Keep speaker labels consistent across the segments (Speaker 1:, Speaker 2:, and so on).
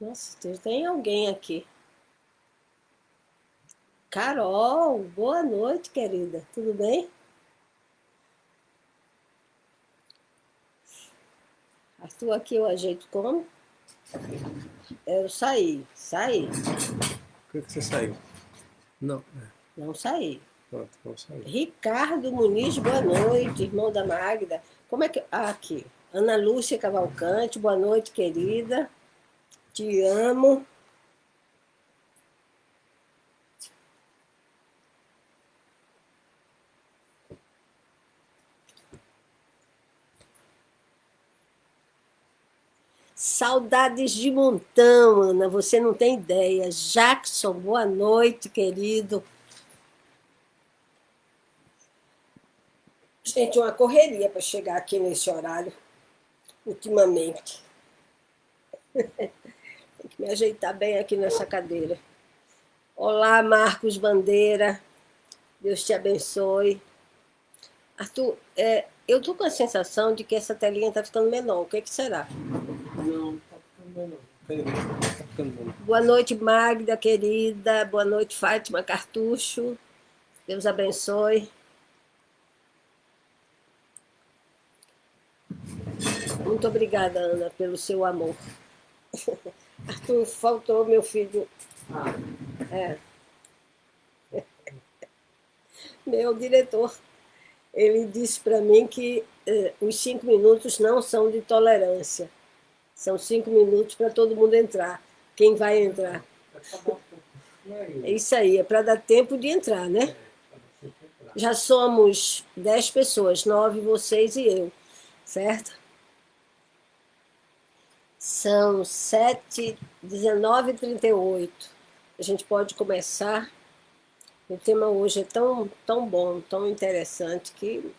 Speaker 1: Nossa, tem alguém aqui. Carol, boa noite, querida. Tudo bem? Arthur, aqui eu ajeito como? Eu saí.
Speaker 2: Por que você saiu? Não,
Speaker 1: Não saí.
Speaker 2: pronto, vamos sair.
Speaker 1: Ricardo Muniz, boa noite, irmão da Magda. Como é que. Ah, aqui. Ana Lúcia Cavalcante, boa noite, querida. Te amo. Saudades de montão, Ana, você não tem ideia. Jackson, boa noite, querido. Gente, uma correria para chegar aqui nesse horário, ultimamente. Tem que me ajeitar bem aqui nessa cadeira. Olá, Marcos Bandeira. Deus te abençoe. Arthur, eu tô com a sensação de que essa telinha tá ficando menor. O que que será?
Speaker 2: Não, tá ficando bom não. Peraí, tá ficando bom.
Speaker 1: Boa noite, Magda, querida. Boa noite, Fátima Cartucho. Deus abençoe. Muito obrigada, Ana, pelo seu amor. Arthur, faltou meu filho. É, meu diretor. Ele disse para mim que os 5 minutos não são de tolerância. São 5 minutos para todo mundo entrar. Quem vai entrar? É isso aí, é para dar tempo de entrar, né? Já somos 10 pessoas, 9 vocês e eu, certo? São 7, 19h38. A gente pode começar. O tema hoje é tão bom, tão interessante que.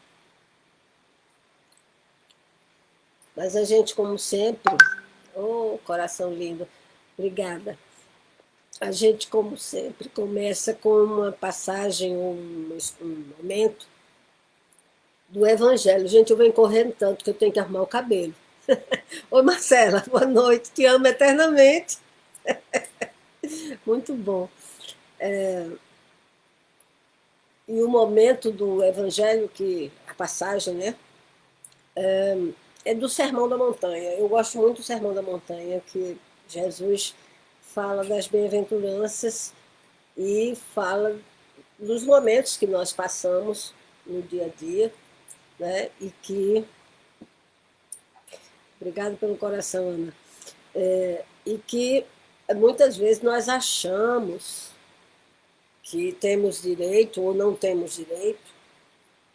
Speaker 1: Mas a gente, como sempre, oh, coração lindo, obrigada. A gente, como sempre, começa com uma passagem, um momento do Evangelho. Gente, eu venho correndo tanto que eu tenho que arrumar o cabelo. Oi, Marcela, boa noite, te amo eternamente. Muito bom. E o momento do Evangelho, que a passagem, né, é do Sermão da Montanha. Eu gosto muito do Sermão da Montanha, que Jesus fala das bem-aventuranças e fala dos momentos que nós passamos no dia a dia, né? E que. Obrigado pelo coração, Ana. E que muitas vezes nós achamos que temos direito ou não temos direito.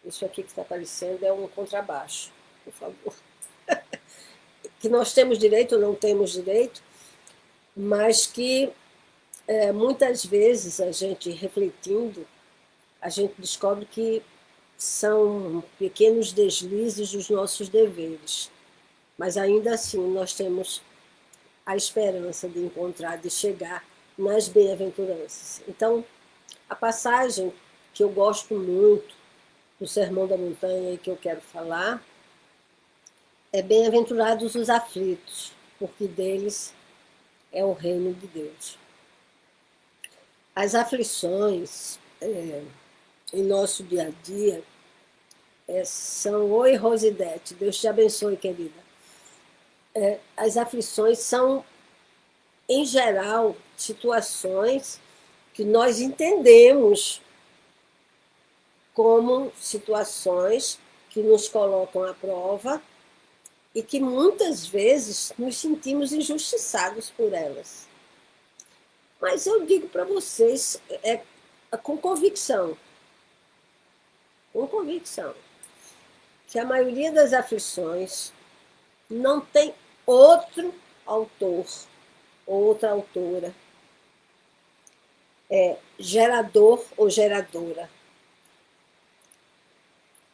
Speaker 1: Isso aqui que está aparecendo é um contrabaixo, por favor. Que nós temos direito ou não temos direito, mas que muitas vezes a gente refletindo, a gente descobre que são pequenos deslizes dos nossos deveres. Mas ainda assim nós temos a esperança de encontrar, de chegar nas bem-aventuranças. Então, a passagem que eu gosto muito do Sermão da Montanha e que eu quero falar é bem-aventurados os aflitos, porque deles é o reino de Deus. As aflições em nosso dia a dia são... Oi, Rosidete, Deus te abençoe, querida. As aflições são, em geral, situações que nós entendemos como situações que nos colocam à prova e que muitas vezes nos sentimos injustiçados por elas. Mas eu digo para vocês, com convicção, que a maioria das aflições não tem outro autor, outra autora, gerador ou geradora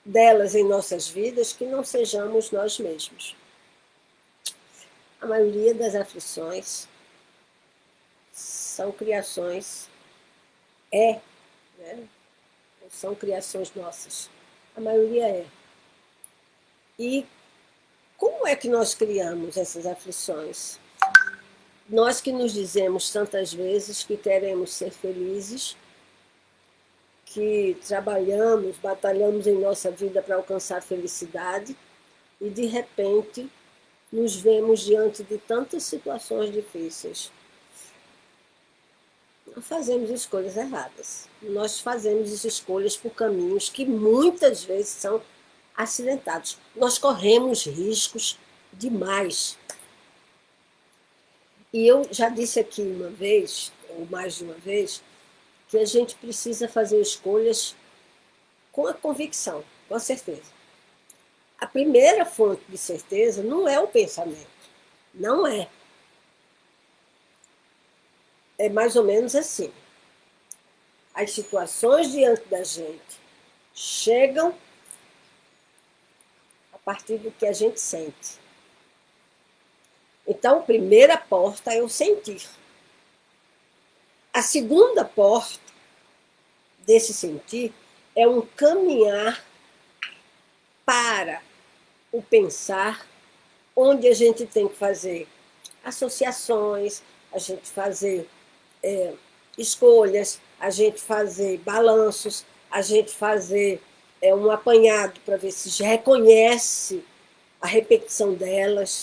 Speaker 1: delas em nossas vidas que não sejamos nós mesmos. A maioria das aflições são criações, né? São criações nossas. A maioria é. E como é que nós criamos essas aflições? Nós que nos dizemos tantas vezes que queremos ser felizes, que trabalhamos, batalhamos em nossa vida para alcançar a felicidade, e de repente nos vemos diante de tantas situações difíceis. Nós fazemos escolhas erradas. Nós fazemos escolhas por caminhos que muitas vezes são acidentados. Nós corremos riscos demais. E eu já disse aqui uma vez, ou mais de uma vez, que a gente precisa fazer escolhas com a convicção, com a certeza. A primeira fonte de certeza não é o pensamento. Não é. É mais ou menos assim. As situações diante da gente chegam a partir do que a gente sente. Então, a primeira porta é o sentir. A segunda porta desse sentir é um caminhar para o pensar, onde a gente tem que fazer associações, a gente fazer escolhas, a gente fazer balanços, a gente fazer um apanhado para ver se já reconhece a repetição delas,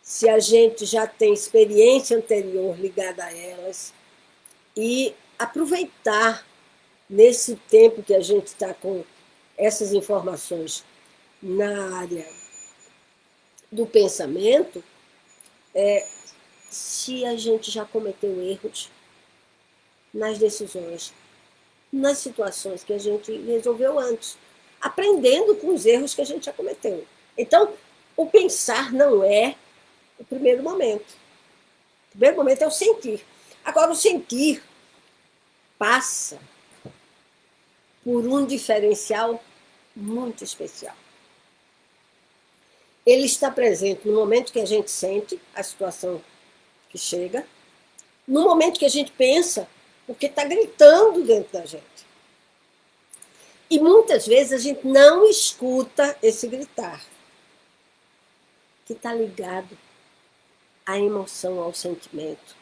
Speaker 1: se a gente já tem experiência anterior ligada a elas, e aproveitar nesse tempo que a gente está com essas informações na área do pensamento, se a gente já cometeu erros nas decisões, nas situações que a gente resolveu antes, aprendendo com os erros que a gente já cometeu. Então, o pensar não é o primeiro momento. O primeiro momento é o sentir. Agora, o sentir passa por um diferencial muito especial. Ele está presente no momento que a gente sente a situação que chega, no momento que a gente pensa, porque está gritando dentro da gente. E muitas vezes a gente não escuta esse gritar, que está ligado à emoção, ao sentimento.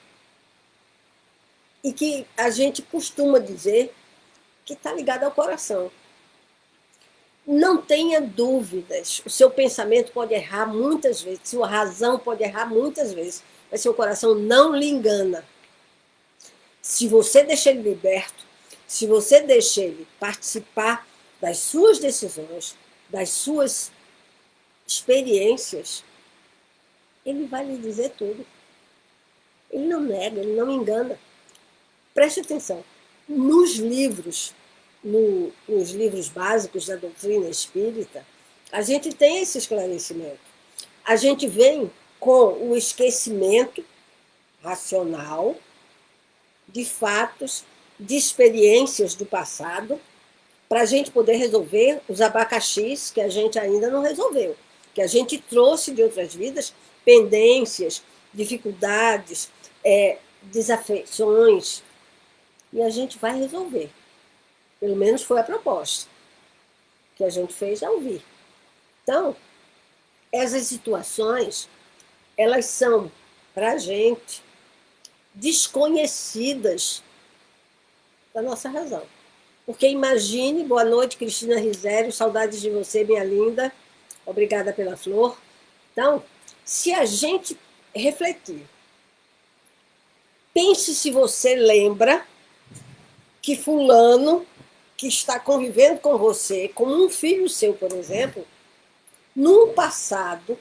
Speaker 1: E que a gente costuma dizer que está ligado ao coração. Não tenha dúvidas, o seu pensamento pode errar muitas vezes, sua razão pode errar muitas vezes, mas seu coração não lhe engana. Se você deixar ele liberto, se você deixar ele participar das suas decisões, das suas experiências, ele vai lhe dizer tudo. Ele não nega, ele não engana. Preste atenção. Nos livros básicos da doutrina espírita, a gente tem esse esclarecimento. A gente vem com o esquecimento racional de fatos, de experiências do passado, para a gente poder resolver os abacaxis que a gente ainda não resolveu, que a gente trouxe de outras vidas, pendências, dificuldades, desafeições, e a gente vai resolver. Pelo menos foi a proposta que a gente fez ao ouvir. Então, essas situações, elas são, para a gente, desconhecidas da nossa razão. Porque imagine, boa noite, Cristina Risério, saudades de você, minha linda, obrigada pela flor. Então, se a gente refletir, pense se você lembra que fulano que está convivendo com você, como um filho seu, por exemplo, no passado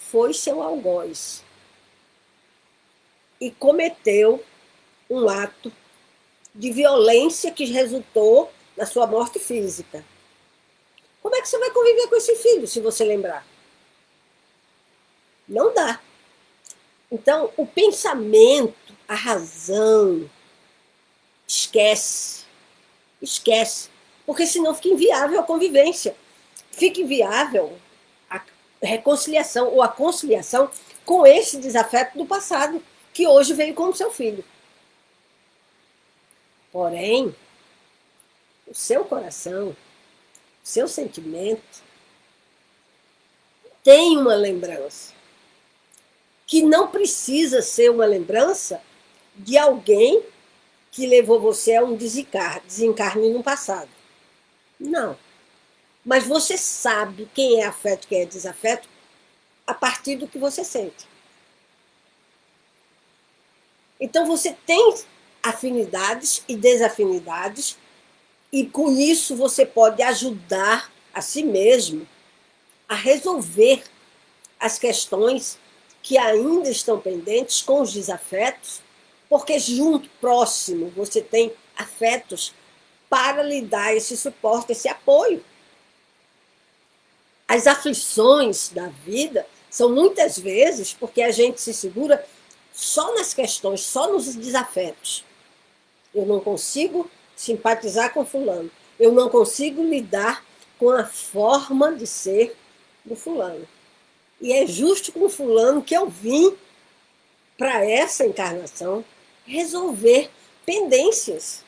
Speaker 1: foi seu algoz e cometeu um ato de violência que resultou na sua morte física. Como é que você vai conviver com esse filho, se você lembrar? Não dá. Então, o pensamento, a razão, esquece. Esquece. Porque senão fica inviável a convivência. Fica inviável a reconciliação ou a conciliação com esse desafeto do passado, que hoje veio como seu filho. Porém, o seu coração, o seu sentimento, tem uma lembrança. que não precisa ser uma lembrança de alguém que levou você a um desencarne no passado. Não. Mas você sabe quem é afeto e quem é desafeto a partir do que você sente. Então você tem afinidades e desafinidades, e com isso você pode ajudar a si mesmo a resolver as questões que ainda estão pendentes com os desafetos, porque junto, próximo, você tem afetos para lhe dar esse suporte, esse apoio. As aflições da vida são muitas vezes porque a gente se segura só nas questões, só nos desafetos. Eu não consigo simpatizar com fulano. Eu não consigo lidar com a forma de ser do fulano. E é justo com o fulano que eu vim para essa encarnação resolver pendências.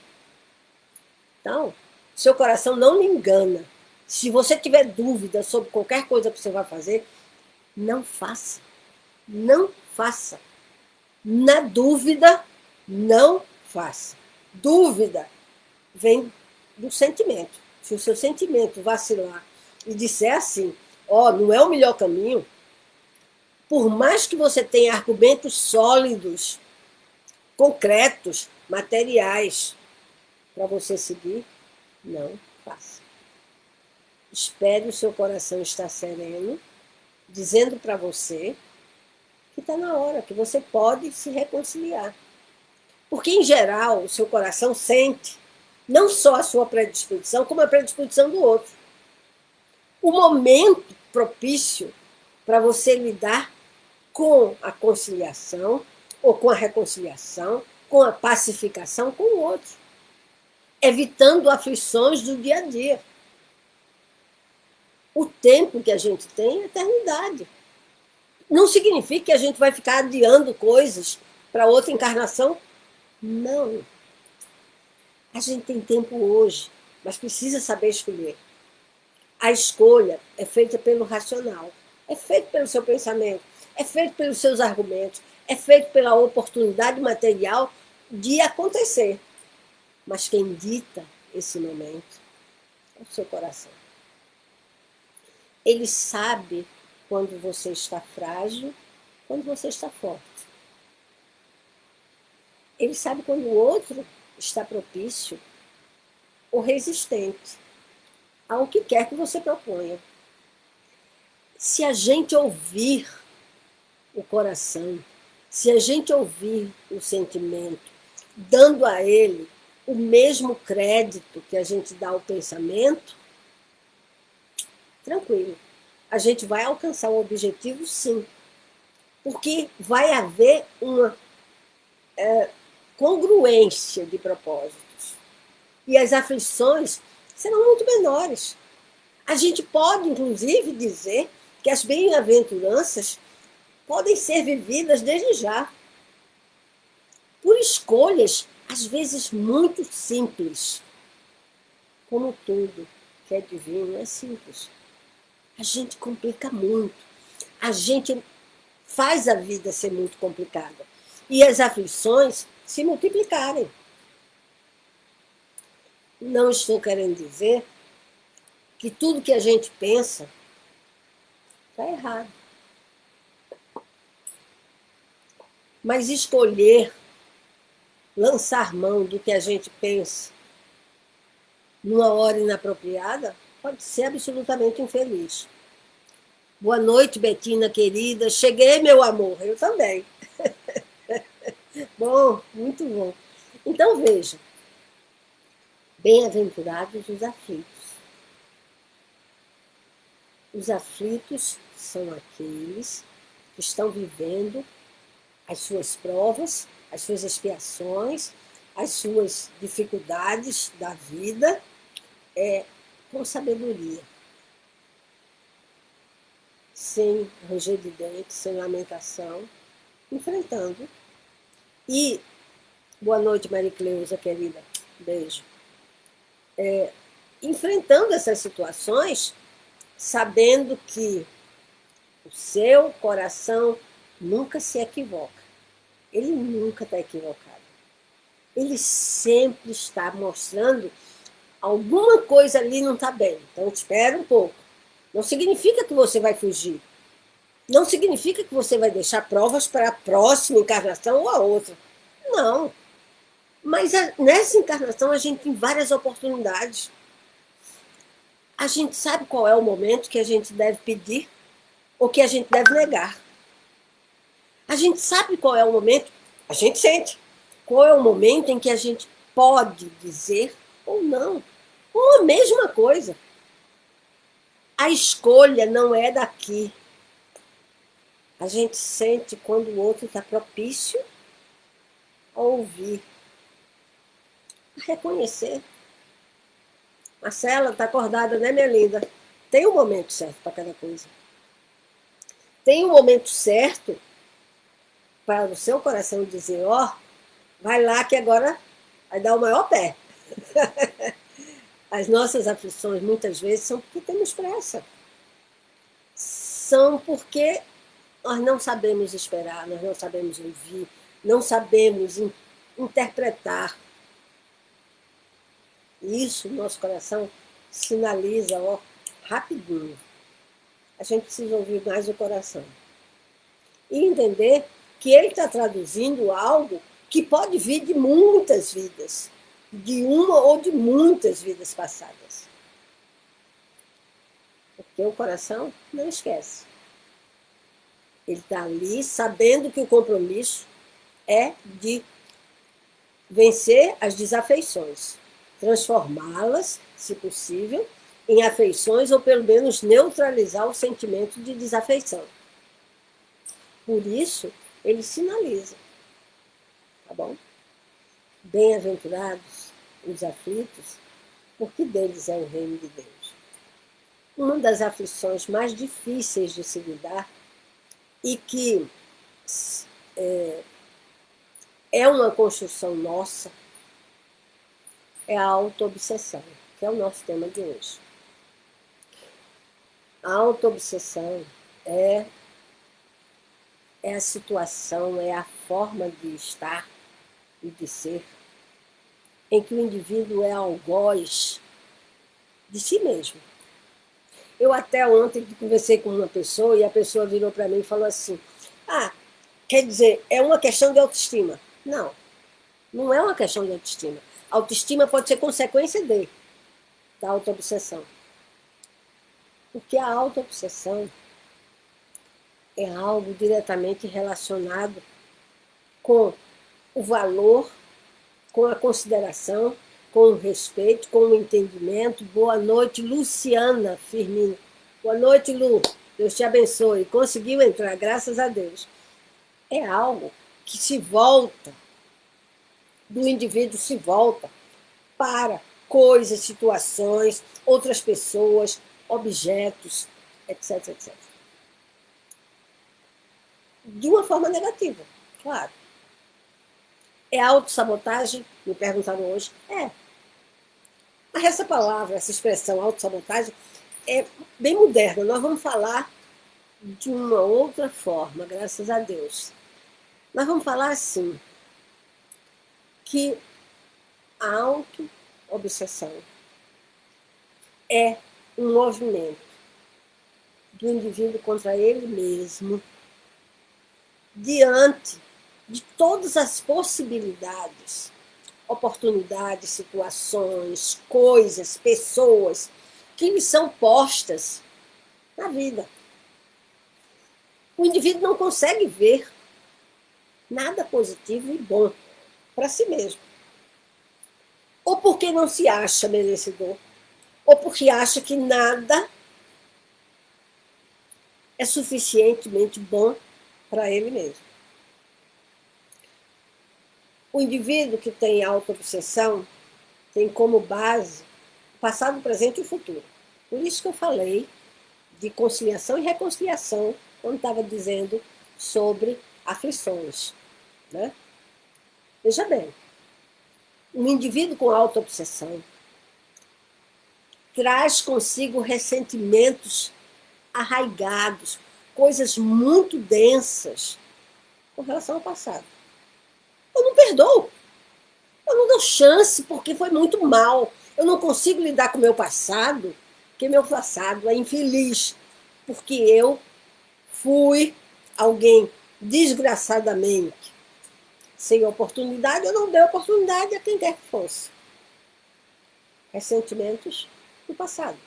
Speaker 1: Então, seu coração não lhe engana. Se você tiver dúvida sobre qualquer coisa que você vai fazer, não faça. Não faça. Na dúvida, não faça. Dúvida vem do sentimento. Se o seu sentimento vacilar e disser assim, não é o melhor caminho, por mais que você tenha argumentos sólidos, concretos, materiais, para você seguir, não faça. Espere o seu coração estar sereno, dizendo para você que está na hora, que você pode se reconciliar. Porque, em geral, o seu coração sente não só a sua predisposição, como a predisposição do outro. O momento propício para você lidar com a conciliação, ou com a reconciliação, com a pacificação com o outro, evitando aflições do dia a dia. O tempo que a gente tem é eternidade. Não significa que a gente vai ficar adiando coisas para outra encarnação. Não. A gente tem tempo hoje, mas precisa saber escolher. A escolha é feita pelo racional, é feita pelo seu pensamento, é feita pelos seus argumentos, é feita pela oportunidade material de acontecer. Mas quem dita esse momento é o seu coração. Ele sabe quando você está frágil, quando você está forte. Ele sabe quando o outro está propício ou resistente ao que quer que você proponha. Se a gente ouvir o coração, se a gente ouvir o sentimento, dando a ele o mesmo crédito que a gente dá ao pensamento, tranquilo. A gente vai alcançar o objetivo, sim. Porque vai haver uma congruência de propósitos. E as aflições serão muito menores. A gente pode, inclusive, dizer que as bem-aventuranças podem ser vividas desde já, por escolhas, às vezes, muito simples. Como tudo que é divino é simples. A gente complica muito. A gente faz a vida ser muito complicada. E as aflições se multiplicarem. Não estou querendo dizer que tudo que a gente pensa está errado. Mas escolher lançar mão do que a gente pensa numa hora inapropriada pode ser absolutamente infeliz. Boa noite, Betina, querida. Cheguei, meu amor. Eu também. Bom, muito bom. Então, veja. Bem-aventurados os aflitos. Os aflitos são aqueles que estão vivendo as suas provas, as suas expiações, as suas dificuldades da vida com sabedoria. Sem ranger de dentes, sem lamentação, enfrentando. E, boa noite, Maricleusa, querida, beijo. Enfrentando essas situações, sabendo que o seu coração nunca se equivoca. Ele nunca está equivocado. Ele sempre está mostrando alguma coisa ali não está bem. Então, espera um pouco. Não significa que você vai fugir. Não significa que você vai deixar provas para a próxima encarnação ou a outra. Não. Mas nessa encarnação a gente tem várias oportunidades. A gente sabe qual é o momento que a gente deve pedir ou que a gente deve negar. A gente sabe qual é o momento, a gente sente, qual é o momento em que a gente pode dizer ou não. Ou a mesma coisa. A escolha não é daqui. A gente sente quando o outro está propício a ouvir, a reconhecer. Marcela, está acordada, né, minha linda? Tem um momento certo para cada coisa. Tem um momento certo para o seu coração dizer, ó, vai lá que agora vai dar o maior pé. As nossas aflições, muitas vezes, são porque temos pressa. São porque nós não sabemos esperar, nós não sabemos ouvir, não sabemos interpretar. Isso, nosso coração sinaliza, ó, rapidinho. A gente precisa ouvir mais o coração. E entender que ele está traduzindo algo que pode vir de muitas vidas, de uma ou de muitas vidas passadas. Porque o coração não esquece. Ele está ali sabendo que o compromisso é de vencer as desafeições, transformá-las, se possível, em afeições ou pelo menos neutralizar o sentimento de desafeição. Por isso, ele sinaliza, tá bom? Bem-aventurados os aflitos, porque deles é o reino de Deus. Uma das aflições mais difíceis de se lidar e que é uma construção nossa é a autoobsessão, que é o nosso tema de hoje. A autoobsessão é a situação, é a forma de estar e de ser em que o indivíduo é algoz de si mesmo. Eu até ontem conversei com uma pessoa e a pessoa virou para mim e falou assim, quer dizer, é uma questão de autoestima. Não, não é uma questão de autoestima. A autoestima pode ser consequência da autoobsessão. Porque a autoobsessão é algo diretamente relacionado com o valor, com a consideração, com o respeito, com o entendimento. Boa noite, Luciana Firmino. Boa noite, Lu. Deus te abençoe. Conseguiu entrar, graças a Deus. É algo que se volta, do indivíduo se volta para coisas, situações, outras pessoas, objetos, etc, etc. De uma forma negativa, claro. É autossabotagem? Me perguntaram hoje. É. Mas essa palavra, essa expressão autossabotagem, é bem moderna. Nós vamos falar de uma outra forma, graças a Deus. Nós vamos falar assim, que a autoobsessão é um movimento do indivíduo contra ele mesmo, diante de todas as possibilidades, oportunidades, situações, coisas, pessoas que lhe são postas na vida. O indivíduo não consegue ver nada positivo e bom para si mesmo. Ou porque não se acha merecedor, ou porque acha que nada é suficientemente bom para ele mesmo. O indivíduo que tem autoobsessão tem como base o passado, o presente e o futuro. Por isso que eu falei de conciliação e reconciliação quando estava dizendo sobre aflições, né? Veja bem, um indivíduo com autoobsessão traz consigo ressentimentos arraigados, coisas muito densas com relação ao passado. Eu não perdoo. Eu não dou chance porque foi muito mal. Eu não consigo lidar com o meu passado, porque meu passado é infeliz. Porque eu fui alguém desgraçadamente sem oportunidade, eu não dei oportunidade a quem quer que fosse. Ressentimentos do passado.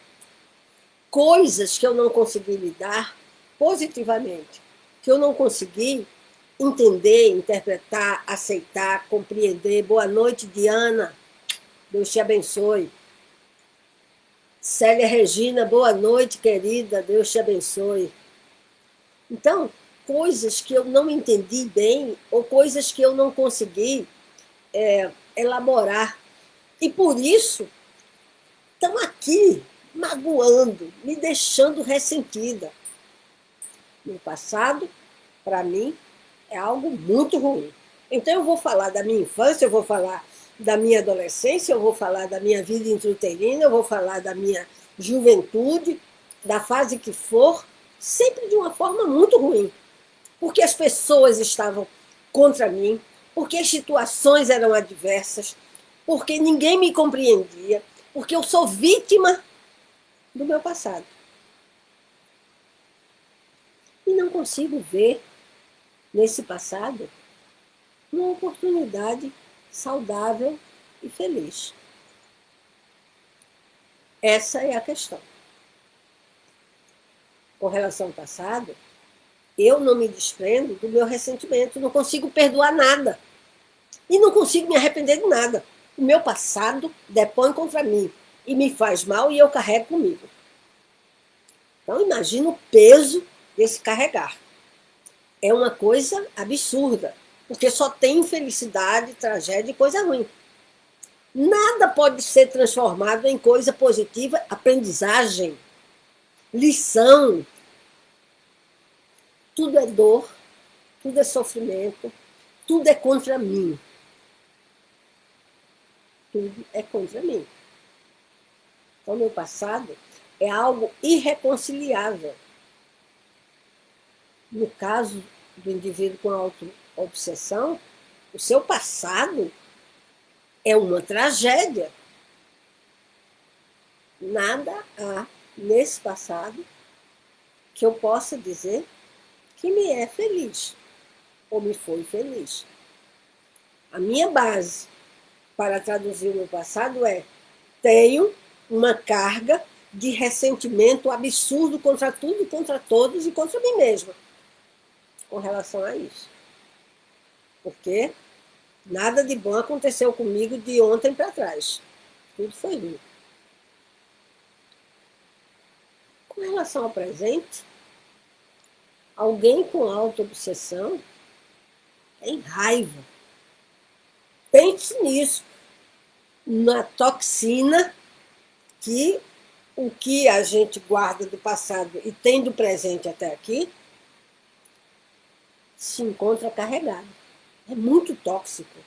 Speaker 1: Coisas que eu não consegui lidar positivamente, que eu não consegui entender, interpretar, aceitar, compreender. Boa noite, Diana. Deus te abençoe. Célia Regina, boa noite, querida. Deus te abençoe. Então, coisas que eu não entendi bem ou coisas que eu não consegui elaborar. E por isso, estão aqui magoando, me deixando ressentida. No passado, para mim, é algo muito ruim. Então, eu vou falar da minha infância, eu vou falar da minha adolescência, eu vou falar da minha vida intrauterina, eu vou falar da minha juventude, da fase que for, sempre de uma forma muito ruim. Porque as pessoas estavam contra mim, porque as situações eram adversas, porque ninguém me compreendia, porque eu sou vítima do meu passado. E não consigo ver nesse passado uma oportunidade saudável e feliz. Essa é a questão. Com relação ao passado, eu não me desprendo do meu ressentimento, não consigo perdoar nada. E não consigo me arrepender de nada. O meu passado depõe contra mim e me faz mal e eu carrego comigo. Então, imagina o peso desse carregar. É uma coisa absurda, porque só tem infelicidade, tragédia e coisa ruim. Nada pode ser transformado em coisa positiva, aprendizagem, lição. Tudo é dor, tudo é sofrimento, tudo é contra mim. Tudo é contra mim. Então, meu passado é algo irreconciliável. No caso do indivíduo com autoobsessão, o seu passado é uma tragédia. Nada há nesse passado que eu possa dizer que me é feliz ou me foi feliz. A minha base para traduzir o meu passado é: tenho uma carga de ressentimento absurdo contra tudo, contra todos e contra mim mesma com relação a isso. Porque nada de bom aconteceu comigo de ontem para trás. Tudo foi ruim. Com relação ao presente, alguém com autoobsessão tem raiva. Pense nisso, na toxina que o que a gente guarda do passado e tem do presente até aqui se encontra carregado. É muito tóxico,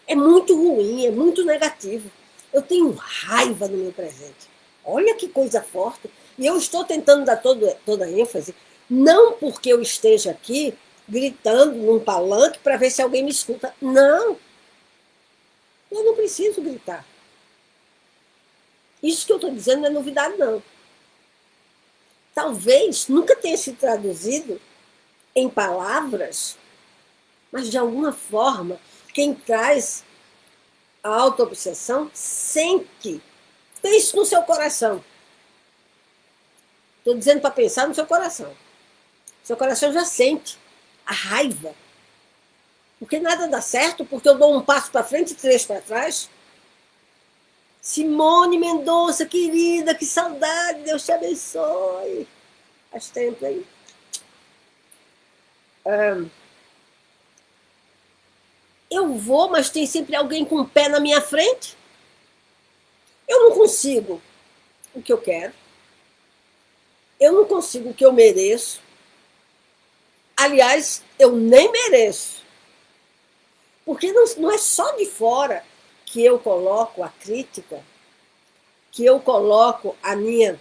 Speaker 1: é muito ruim, é muito negativo. Eu tenho raiva no meu presente. Olha que coisa forte. E eu estou tentando dar toda a ênfase, não porque eu esteja aqui gritando num palanque para ver se alguém me escuta. Não. Eu não preciso gritar. Isso que eu estou dizendo não é novidade, não. Talvez nunca tenha se traduzido em palavras, mas de alguma forma, quem traz a autoobsessão sente. Pense no seu coração. Estou dizendo para pensar no seu coração. Seu coração já sente a raiva. Porque nada dá certo, porque eu dou um passo para frente e 3 para trás. Simone Mendonça, querida, que saudade, Deus te abençoe. Faz tempo aí. Eu vou, mas tem sempre alguém com o pé na minha frente. Eu não consigo o que eu quero. Eu não consigo o que eu mereço. Aliás, eu nem mereço. Porque não é só de fora que eu coloco a crítica, que eu coloco a minha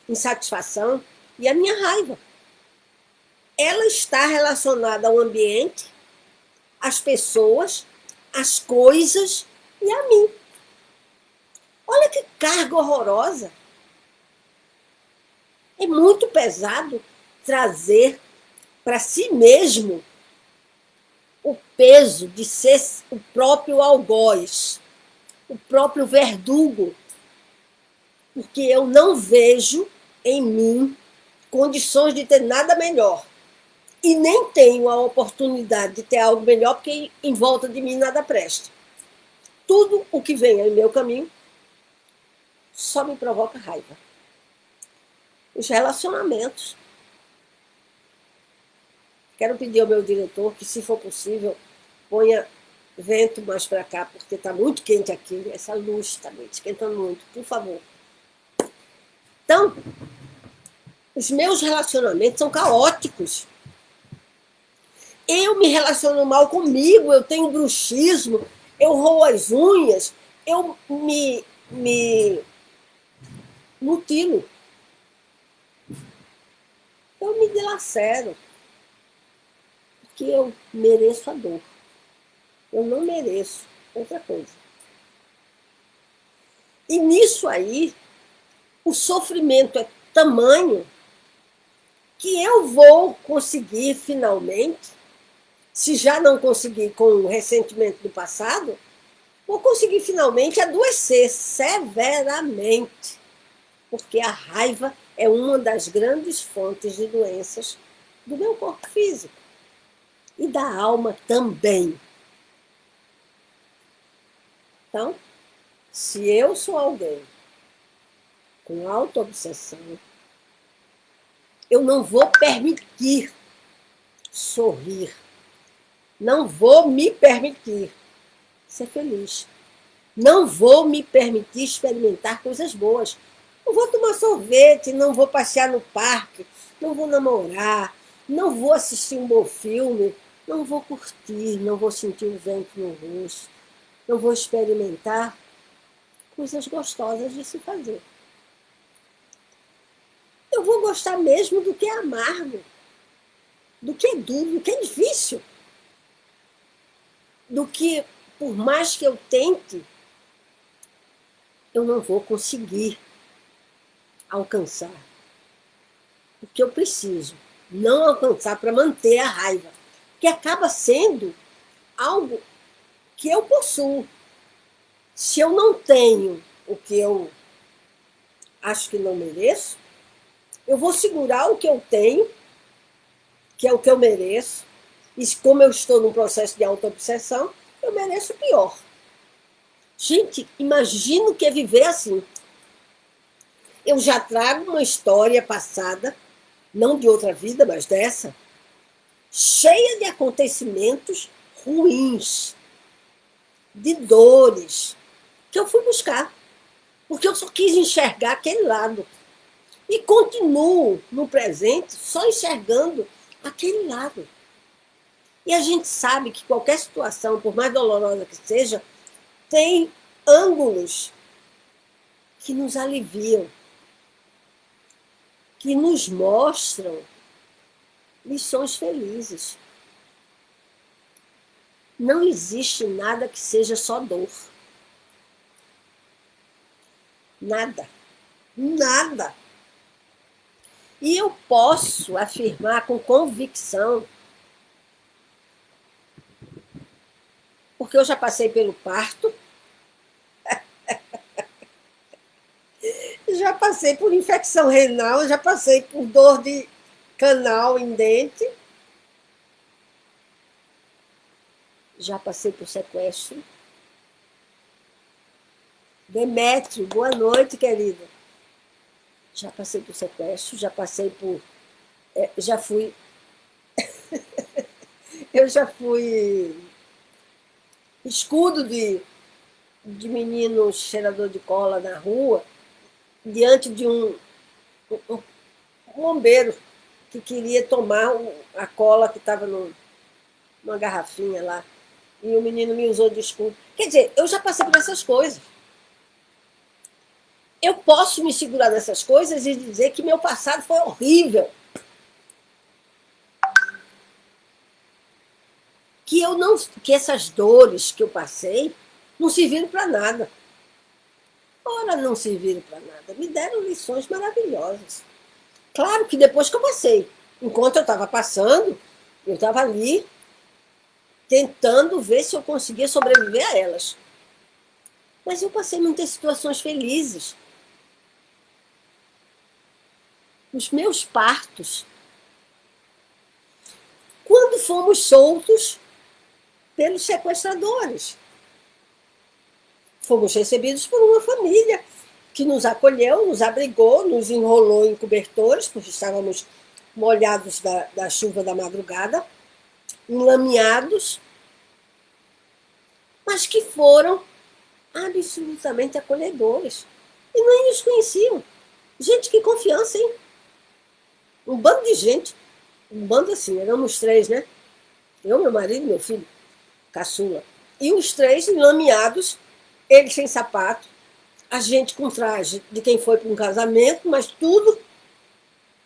Speaker 1: insatisfação e a minha raiva. Ela está relacionada ao ambiente as pessoas, as coisas e a mim. Olha que carga horrorosa. É muito pesado trazer para si mesmo o peso de ser o próprio algoz, o próprio verdugo, porque eu não vejo em mim condições de ter nada melhor. E nem tenho a oportunidade de ter algo melhor, porque em volta de mim nada presta. Tudo o que vem em meu caminho só me provoca raiva. Os relacionamentos. Quero pedir ao meu diretor que, se for possível, ponha vento mais para cá, porque está muito quente aqui. Essa luz está me esquentando muito, por favor. Então, os meus relacionamentos são caóticos. Eu me relaciono mal comigo, eu tenho bruxismo, eu roo as unhas, eu me mutilo. Eu me dilacero. Porque eu mereço a dor. Eu não mereço outra coisa. E nisso aí, o sofrimento é tamanho que eu vou conseguir finalmente, se já não conseguir com o ressentimento do passado, vou conseguir finalmente adoecer severamente, porque a raiva é uma das grandes fontes de doenças do meu corpo físico e da alma também. Então, se eu sou alguém com autoobsessão, eu não vou permitir sorrir, não vou me permitir ser feliz, não vou me permitir experimentar coisas boas. Não vou tomar sorvete, não vou passear no parque, não vou namorar, não vou assistir um bom filme, não vou curtir, não vou sentir o vento no rosto, não vou experimentar coisas gostosas de se fazer. Eu vou gostar mesmo do que é amargo, do que é duro, do que é difícil, do que, por mais que eu tente, eu não vou conseguir alcançar. Porque eu preciso não alcançar para manter a raiva, que acaba sendo algo que eu possuo. Se eu não tenho o que eu acho que não mereço, eu vou segurar o que eu tenho, que é o que eu mereço, e como eu estou num processo de autoobsessão, eu mereço o pior. Gente, imagina o que é viver assim. Eu já trago uma história passada, não de outra vida, mas dessa, cheia de acontecimentos ruins, de dores, que eu fui buscar, porque eu só quis enxergar aquele lado. E continuo no presente só enxergando aquele lado. E a gente sabe que qualquer situação, por mais dolorosa que seja, tem ângulos que nos aliviam, que nos mostram lições felizes. Não existe nada que seja só dor. Nada. Nada. E eu posso afirmar com convicção, porque eu já passei pelo parto, já passei por infecção renal, já passei por dor de canal em dente, já passei por sequestro. Demétrio, boa noite, querida. Já passei por sequestro, já passei por... já fui... eu já fui escudo de menino cheirador de cola na rua, diante de um bombeiro que queria tomar a cola que estava numa garrafinha lá. E o menino me usou de escudo. Quer dizer, eu já passei por essas coisas. Eu posso me segurar nessas coisas e dizer que meu passado foi horrível. que essas dores que eu passei não serviram para nada. Ora, não serviram para nada. Me deram lições maravilhosas. Claro que depois que eu passei, enquanto eu estava passando, eu estava ali tentando ver se eu conseguia sobreviver a elas. Mas eu passei muitas situações felizes. Os meus partos, quando fomos soltos pelos sequestradores. Fomos recebidos por uma família que nos acolheu, nos abrigou, nos enrolou em cobertores, porque estávamos molhados da chuva da madrugada, enlameados, mas que foram absolutamente acolhedores. E nem nos conheciam. Gente, que confiança, hein? Um bando de gente. Um bando assim, éramos 3, né? Eu, meu marido e meu filho, caçula. E os 3 enlameados, ele sem sapato, a gente com traje de quem foi para um casamento, mas tudo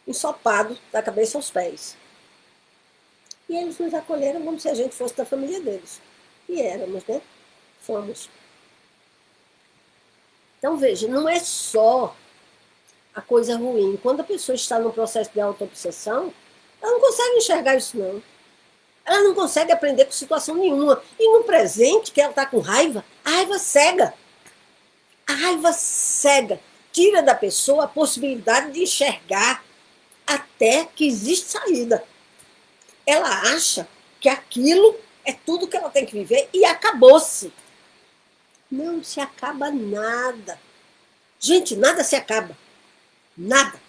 Speaker 1: ensopado da cabeça aos pés. E eles nos acolheram como se a gente fosse da família deles. E éramos, né? Fomos. Então, veja, não é só a coisa ruim. Quando a pessoa está no processo de autoobsessão, ela não consegue enxergar isso, não. Ela não consegue aprender com situação nenhuma. E no presente, que ela está com raiva, a raiva cega. A raiva cega. Tira da pessoa a possibilidade de enxergar até que existe saída. Ela acha que aquilo é tudo que ela tem que viver e acabou-se. Não se acaba nada. Gente, nada se acaba. Nada.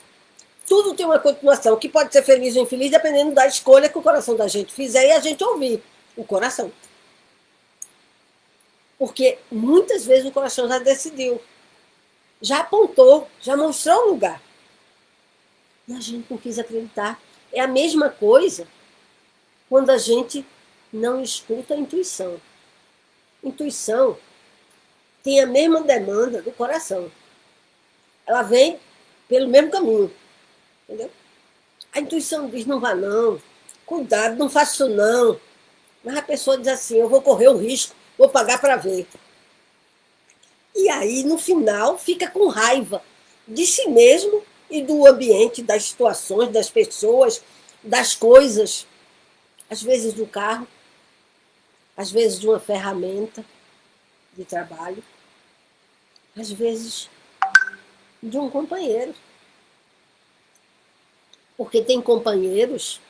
Speaker 1: Tudo tem uma continuação, que pode ser feliz ou infeliz, dependendo da escolha que o coração da gente fizer e a gente ouvir o coração. Porque muitas vezes o coração já decidiu, já apontou, já mostrou o lugar. E a gente não quis acreditar. É a mesma coisa quando a gente não escuta a intuição. Intuição tem a mesma demanda do coração. Ela vem pelo mesmo caminho. Entendeu? A intuição diz, não vá não, cuidado, não faça isso não. Mas a pessoa diz assim, eu vou correr o risco, vou pagar para ver. E aí, no final, fica com raiva de si mesmo e do ambiente, das situações, das pessoas, das coisas. Às vezes do carro, às vezes de uma ferramenta de trabalho, às vezes de um companheiro. Porque tem companheiros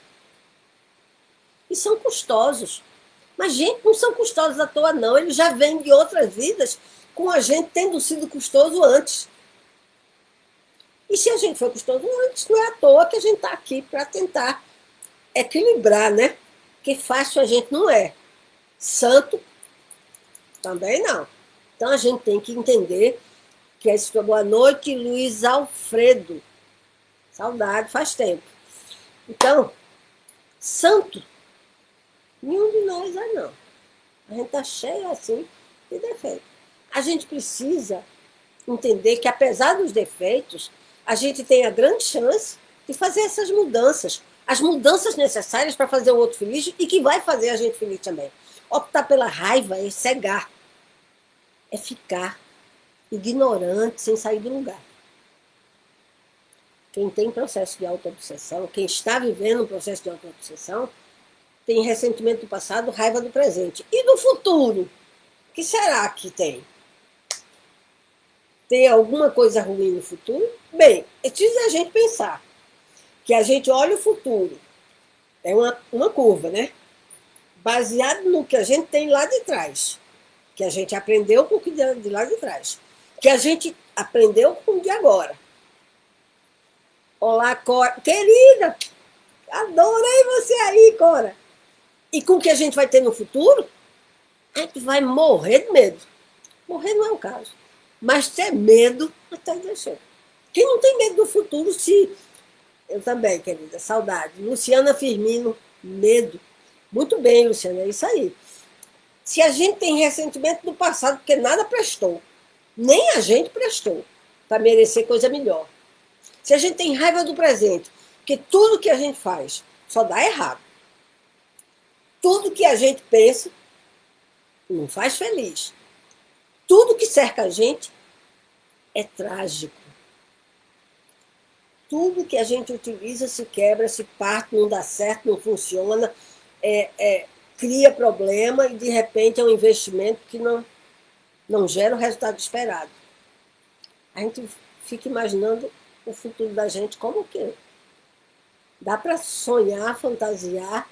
Speaker 1: que são custosos. Mas, gente, não são custosos à toa, não. Eles já vêm de outras vidas com a gente tendo sido custoso antes. E se a gente foi custoso antes, não é à toa que a gente está aqui para tentar equilibrar, né? Porque fácil a gente não é. Santo também não. Então a gente tem que entender que essa boa noite, Luiz Alfredo. Saudade, faz tempo. Então, santo, nenhum de nós é não. A gente está cheio assim de defeitos. A gente precisa entender que, apesar dos defeitos, a gente tem a grande chance de fazer essas mudanças. As mudanças necessárias para fazer o outro feliz e que vai fazer a gente feliz também. Optar pela raiva é cegar. É ficar ignorante, sem sair do lugar. Quem tem processo de autoobsessão, quem está vivendo um processo de autoobsessão, tem ressentimento do passado, raiva do presente. E do futuro? O que será que tem? Tem alguma coisa ruim no futuro? Bem, é preciso a gente pensar que a gente olha o futuro. É uma curva, né? Baseado no que a gente tem lá de trás. Que a gente aprendeu com o que de lá de trás. Que a gente aprendeu com o de agora. Olá, Cora. Querida, adorei você aí, Cora. E com o que a gente vai ter no futuro, a gente vai morrer de medo. Morrer não é o caso. Mas ter medo, até deixou. Quem não tem medo do futuro, se... Eu também, querida, saudade. Luciana Firmino, medo. Muito bem, Luciana, é isso aí. Se a gente tem ressentimento do passado, porque nada prestou, nem a gente prestou para merecer coisa melhor. Se a gente tem raiva do presente, porque tudo que a gente faz só dá errado. tudo que a gente pensa não faz feliz. Tudo que cerca a gente é trágico. Tudo que a gente utiliza se quebra, se parte, não dá certo, não funciona, cria problema e, de repente, é um investimento que não gera o resultado esperado. A gente fica imaginando o futuro da gente como que dá para sonhar, fantasiar,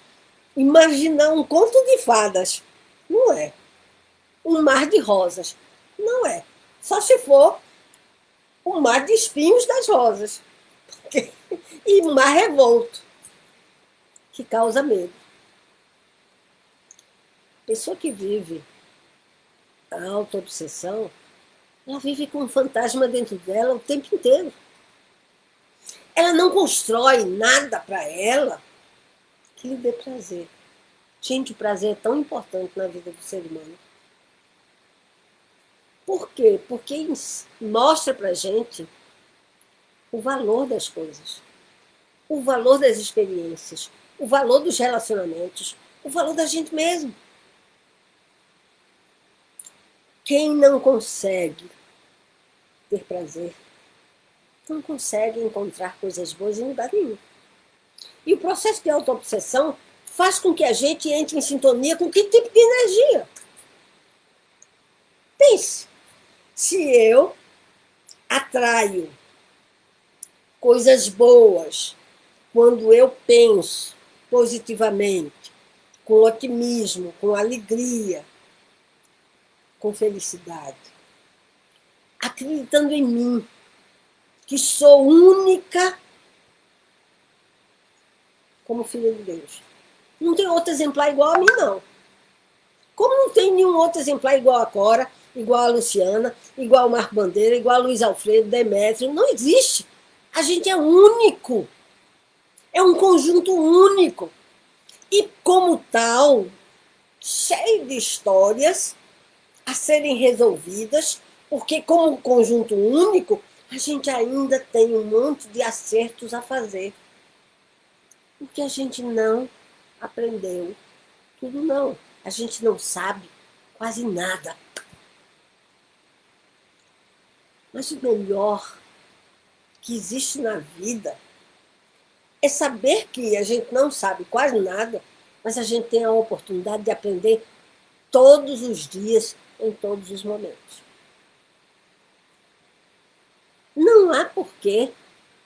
Speaker 1: imaginar um conto de fadas. Não é. Um mar de rosas. Não é. Só se for um mar de espinhos das rosas. E um mar revolto, que causa medo. Pessoa que vive a autoobsessão, ela vive com um fantasma dentro dela o tempo inteiro. Ela não constrói nada para ela que lhe dê prazer. Gente, o prazer é tão importante na vida do ser humano. Por quê? Porque mostra para a gente o valor das coisas, o valor das experiências, o valor dos relacionamentos, o valor da gente mesmo. Quem não consegue ter prazer, não consegue encontrar coisas boas em lugar nenhum. E o processo de autoobsessão faz com que a gente entre em sintonia com que tipo de energia? Pense, se eu atraio coisas boas quando eu penso positivamente, com otimismo, com alegria, com felicidade, acreditando em mim, que sou única como filha de Deus. Não tem outro exemplar igual a mim, não. Como não tem nenhum outro exemplar igual a Cora, igual a Luciana, igual a Marco Bandeira, igual a Luiz Alfredo, Demétrio, não existe. A gente é único. É um conjunto único. E, como tal, cheio de histórias a serem resolvidas, porque, como conjunto único, a gente ainda tem um monte de acertos a fazer. Porque a gente não aprendeu tudo, não. A gente não sabe quase nada. Mas o melhor que existe na vida é saber que a gente não sabe quase nada, mas a gente tem a oportunidade de aprender todos os dias, em todos os momentos. Não há por que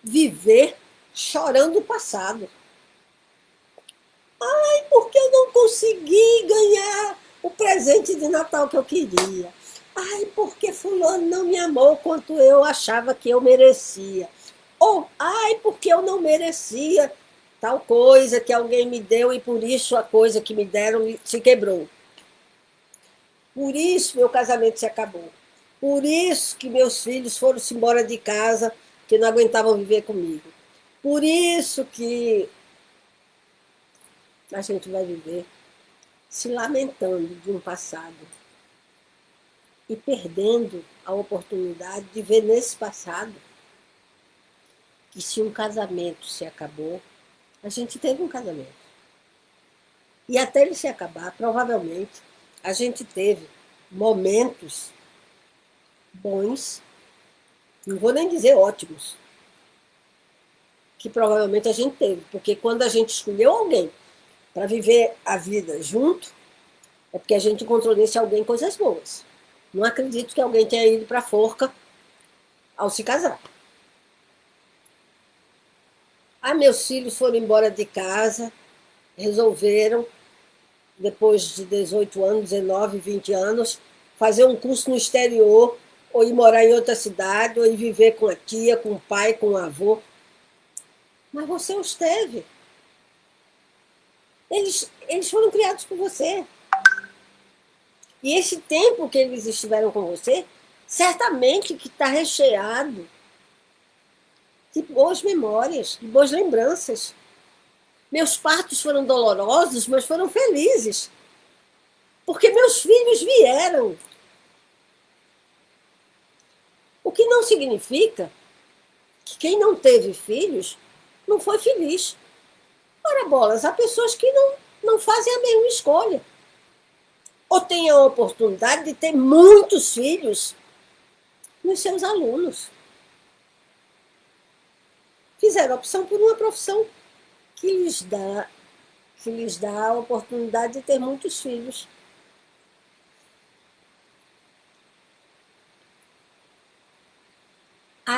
Speaker 1: viver chorando o passado. Ai, porque eu não consegui ganhar o presente de Natal que eu queria. Ai, porque fulano não me amou quanto eu achava que eu merecia. Ou, ai, porque eu não merecia tal coisa que alguém me deu e por isso a coisa que me deram se quebrou. Por isso meu casamento se acabou. Por isso que meus filhos foram-se embora de casa, que não aguentavam viver comigo. Por isso que a gente vai viver se lamentando de um passado e perdendo a oportunidade de ver nesse passado que, se um casamento se acabou, a gente teve um casamento. E até ele se acabar, provavelmente, a gente teve momentos bons, não vou nem dizer ótimos, que provavelmente a gente teve, porque quando a gente escolheu alguém para viver a vida junto, é porque a gente encontrou nesse alguém coisas boas. Não acredito que alguém tenha ido para a forca ao se casar. Ah, meus filhos foram embora de casa, resolveram, depois de 18 anos, 19, 20 anos, fazer um curso no exterior, ou ir morar em outra cidade, ou ir viver com a tia, com o pai, com o avô. Mas você os teve. Eles foram criados por você. E esse tempo que eles estiveram com você, certamente que está recheado de boas memórias, de boas lembranças. Meus partos foram dolorosos, mas foram felizes. Porque meus filhos vieram. O que não significa que quem não teve filhos não foi feliz. Ora, bolas, há pessoas que não fazem a mesma escolha. Ou têm a oportunidade de ter muitos filhos nos seus alunos. Fizeram opção por uma profissão que lhes dá a oportunidade de ter muitos filhos.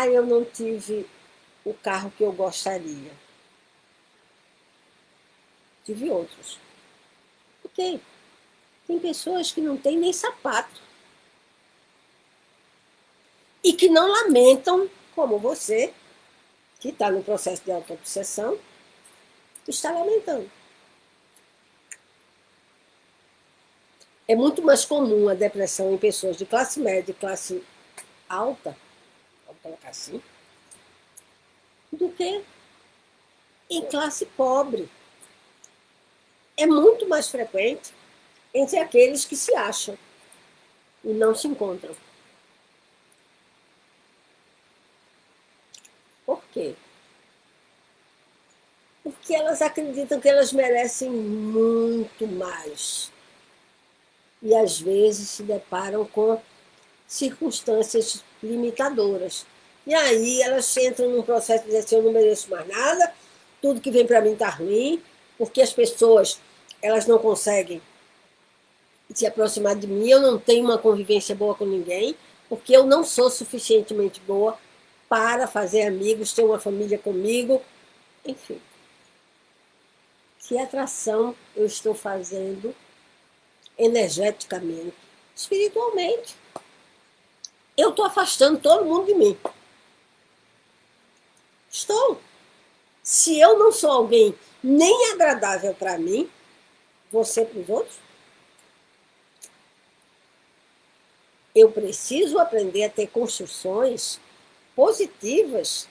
Speaker 1: Eu não tive o carro que eu gostaria. Tive outros. Ok. Tem pessoas que não têm nem sapato. E que não lamentam, como você, que está no processo de autoobsessão, está lamentando. É muito mais comum a depressão em pessoas de classe média e classe alta, vamos colocar assim, do que em classe pobre. É muito mais frequente entre aqueles que se acham e não se encontram. Por quê? Porque elas acreditam que elas merecem muito mais. E às vezes se deparam com circunstâncias limitadoras. E aí elas entram num processo de dizer assim, eu não mereço mais nada, tudo que vem para mim está ruim, porque as pessoas elas não conseguem se aproximar de mim, eu não tenho uma convivência boa com ninguém, porque eu não sou suficientemente boa para fazer amigos, ter uma família comigo, enfim. Que atração eu estou fazendo energeticamente, espiritualmente? Eu estou afastando todo mundo de mim. Estou. Se eu não sou alguém nem agradável para mim, você para os outros, eu preciso aprender a ter construções positivas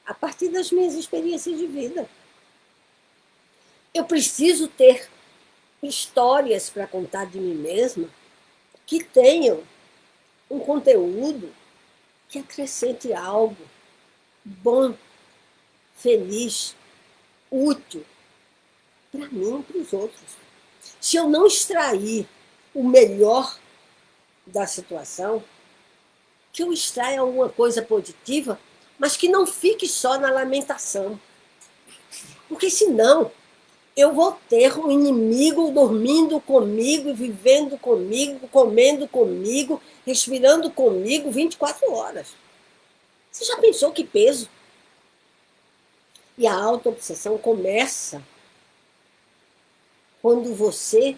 Speaker 1: a partir das minhas experiências de vida. Eu preciso ter histórias para contar de mim mesma que tenham um conteúdo que acrescente algo bom, feliz, útil para mim e para os outros. Se eu não extrair o melhor da situação, que eu extraia alguma coisa positiva, mas que não fique só na lamentação. Porque senão eu vou ter um inimigo dormindo comigo, vivendo comigo, comendo comigo, respirando comigo 24 horas. Você já pensou que peso? E a autoobsessão começa quando você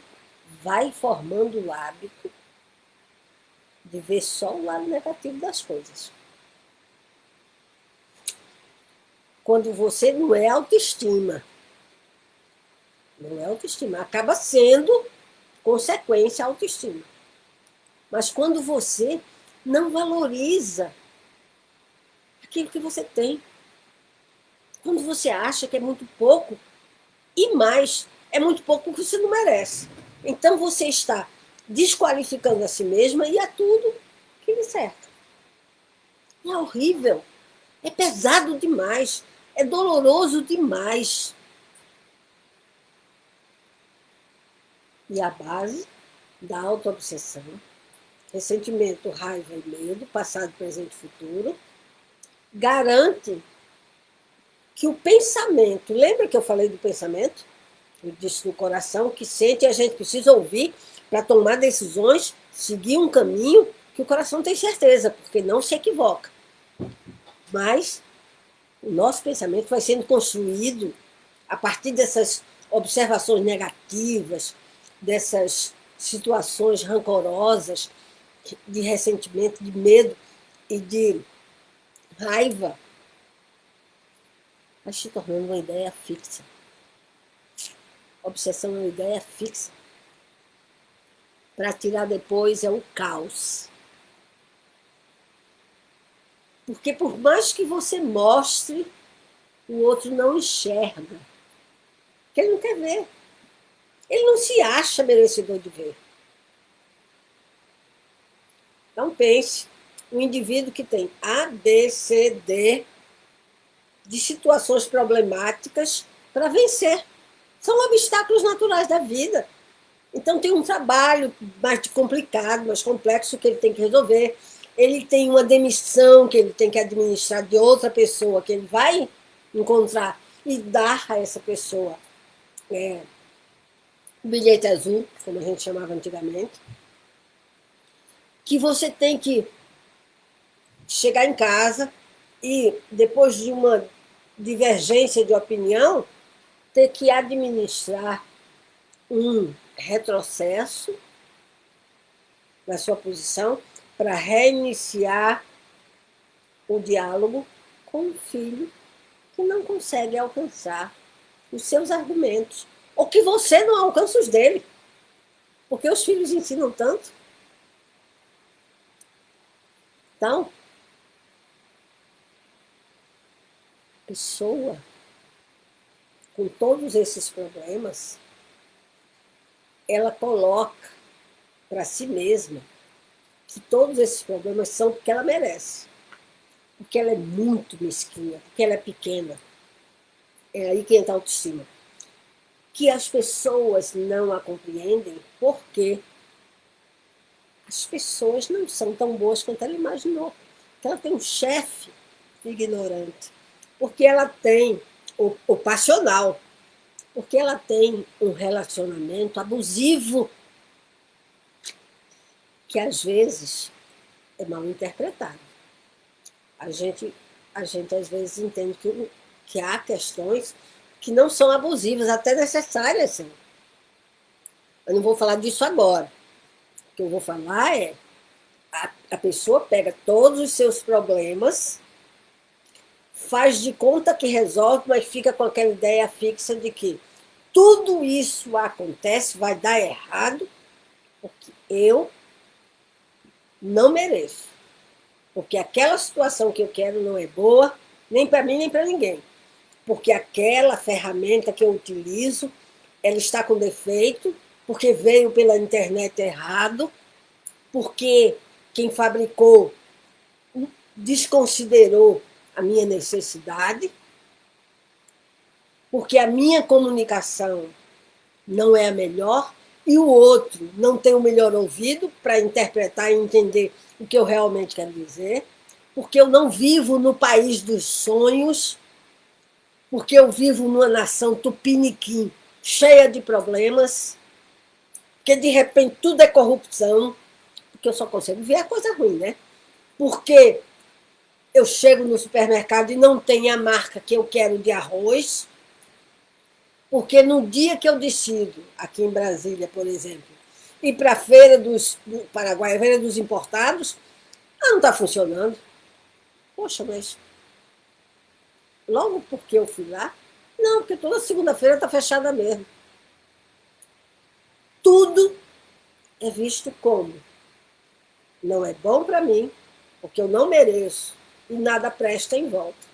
Speaker 1: vai formando o hábito de ver só o lado negativo das coisas. Quando você não é autoestima. Não é autoestima. Acaba sendo consequência a autoestima. Mas quando você não valoriza aquilo que você tem, quando você acha que é muito pouco, e mais, é muito pouco que você não merece. Então você está desqualificando a si mesma e a tudo que lhe cerca. É horrível, é pesado demais, é doloroso demais. E a base da autoobsessão, ressentimento, raiva e medo, passado, presente e futuro, garante que o pensamento, lembra que eu falei do pensamento? Eu disse no coração que sente e a gente precisa ouvir para tomar decisões, seguir um caminho que o coração tem certeza, porque não se equivoca. Mas o nosso pensamento vai sendo construído a partir dessas observações negativas, dessas situações rancorosas, de ressentimento, de medo e de raiva, vai se tornando uma ideia fixa. Obsessão é uma ideia fixa. Para tirar depois é um caos. Porque por mais que você mostre, o outro não enxerga. Porque ele não quer ver. Ele não se acha merecedor de ver. Então pense, um indivíduo que tem A, B, C, D de situações problemáticas para vencer. São obstáculos naturais da vida. Então tem um trabalho mais complicado, mais complexo que ele tem que resolver. Ele tem uma demissão que ele tem que administrar de outra pessoa que ele vai encontrar e dar a essa pessoa o bilhete azul, como a gente chamava antigamente, que você tem que chegar em casa e, depois de uma divergência de opinião, ter que administrar um retrocesso na sua posição para reiniciar o diálogo com um filho que não consegue alcançar os seus argumentos, ou que você não alcança os dele, porque os filhos ensinam tanto. Então, a pessoa com todos esses problemas, ela coloca para si mesma que todos esses problemas são porque ela merece, porque ela é muito mesquinha, porque ela é pequena. É aí que entra a autoestima. Que as pessoas não a compreendem porque as pessoas não são tão boas quanto ela imaginou. Então, ela tem um chefe ignorante, porque ela tem o passional, porque ela tem um relacionamento abusivo que às vezes é mal interpretado. A gente às vezes entende que há questões que não são abusivas, até necessárias. Assim. Eu não vou falar disso agora. O que eu vou falar é a pessoa pega todos os seus problemas, faz de conta que resolve, mas fica com aquela ideia fixa de que tudo isso acontece, vai dar errado, porque eu não mereço. Porque aquela situação que eu quero não é boa, nem para mim, nem para ninguém. Porque aquela ferramenta que eu utilizo, ela está com defeito, porque veio pela internet errado, porque quem fabricou desconsiderou a minha necessidade, porque a minha comunicação não é a melhor e o outro não tem o melhor ouvido para interpretar e entender o que eu realmente quero dizer, porque eu não vivo no país dos sonhos, porque eu vivo numa nação tupiniquim cheia de problemas, que de repente tudo é corrupção, porque eu só consigo ver a coisa ruim, né? Porque eu chego no supermercado e não tem a marca que eu quero de arroz, porque no dia que eu decido, aqui em Brasília, por exemplo, ir para a feira do Paraguai, a feira dos importados, ela não está funcionando. Poxa, mas logo porque eu fui lá? Não, porque toda segunda-feira está fechada mesmo. Tudo é visto como não é bom para mim, porque eu não mereço e nada presta em volta.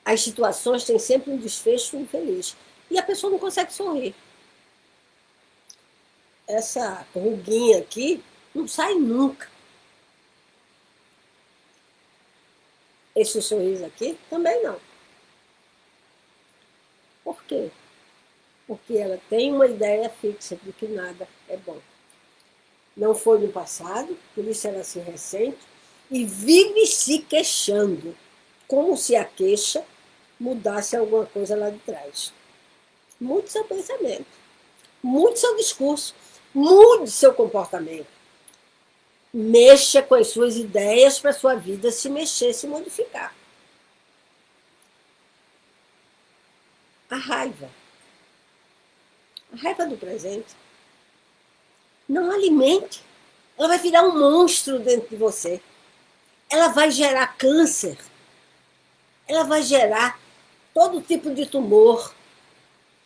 Speaker 1: As situações têm sempre um desfecho infeliz e a pessoa não consegue sorrir. Essa ruguinha aqui não sai nunca. Esse sorriso aqui também não. Por quê? Porque ela tem uma ideia fixa de que nada é bom. Não foi no passado, por isso ela se ressente e vive se queixando, como se a queixa mudasse alguma coisa lá de trás. Mude seu pensamento, mude seu discurso, mude seu comportamento. Mexa com as suas ideias para a sua vida se mexer, se modificar. A raiva do presente, não alimente. Ela vai virar um monstro dentro de você. Ela vai gerar câncer. Ela vai gerar todo tipo de tumor,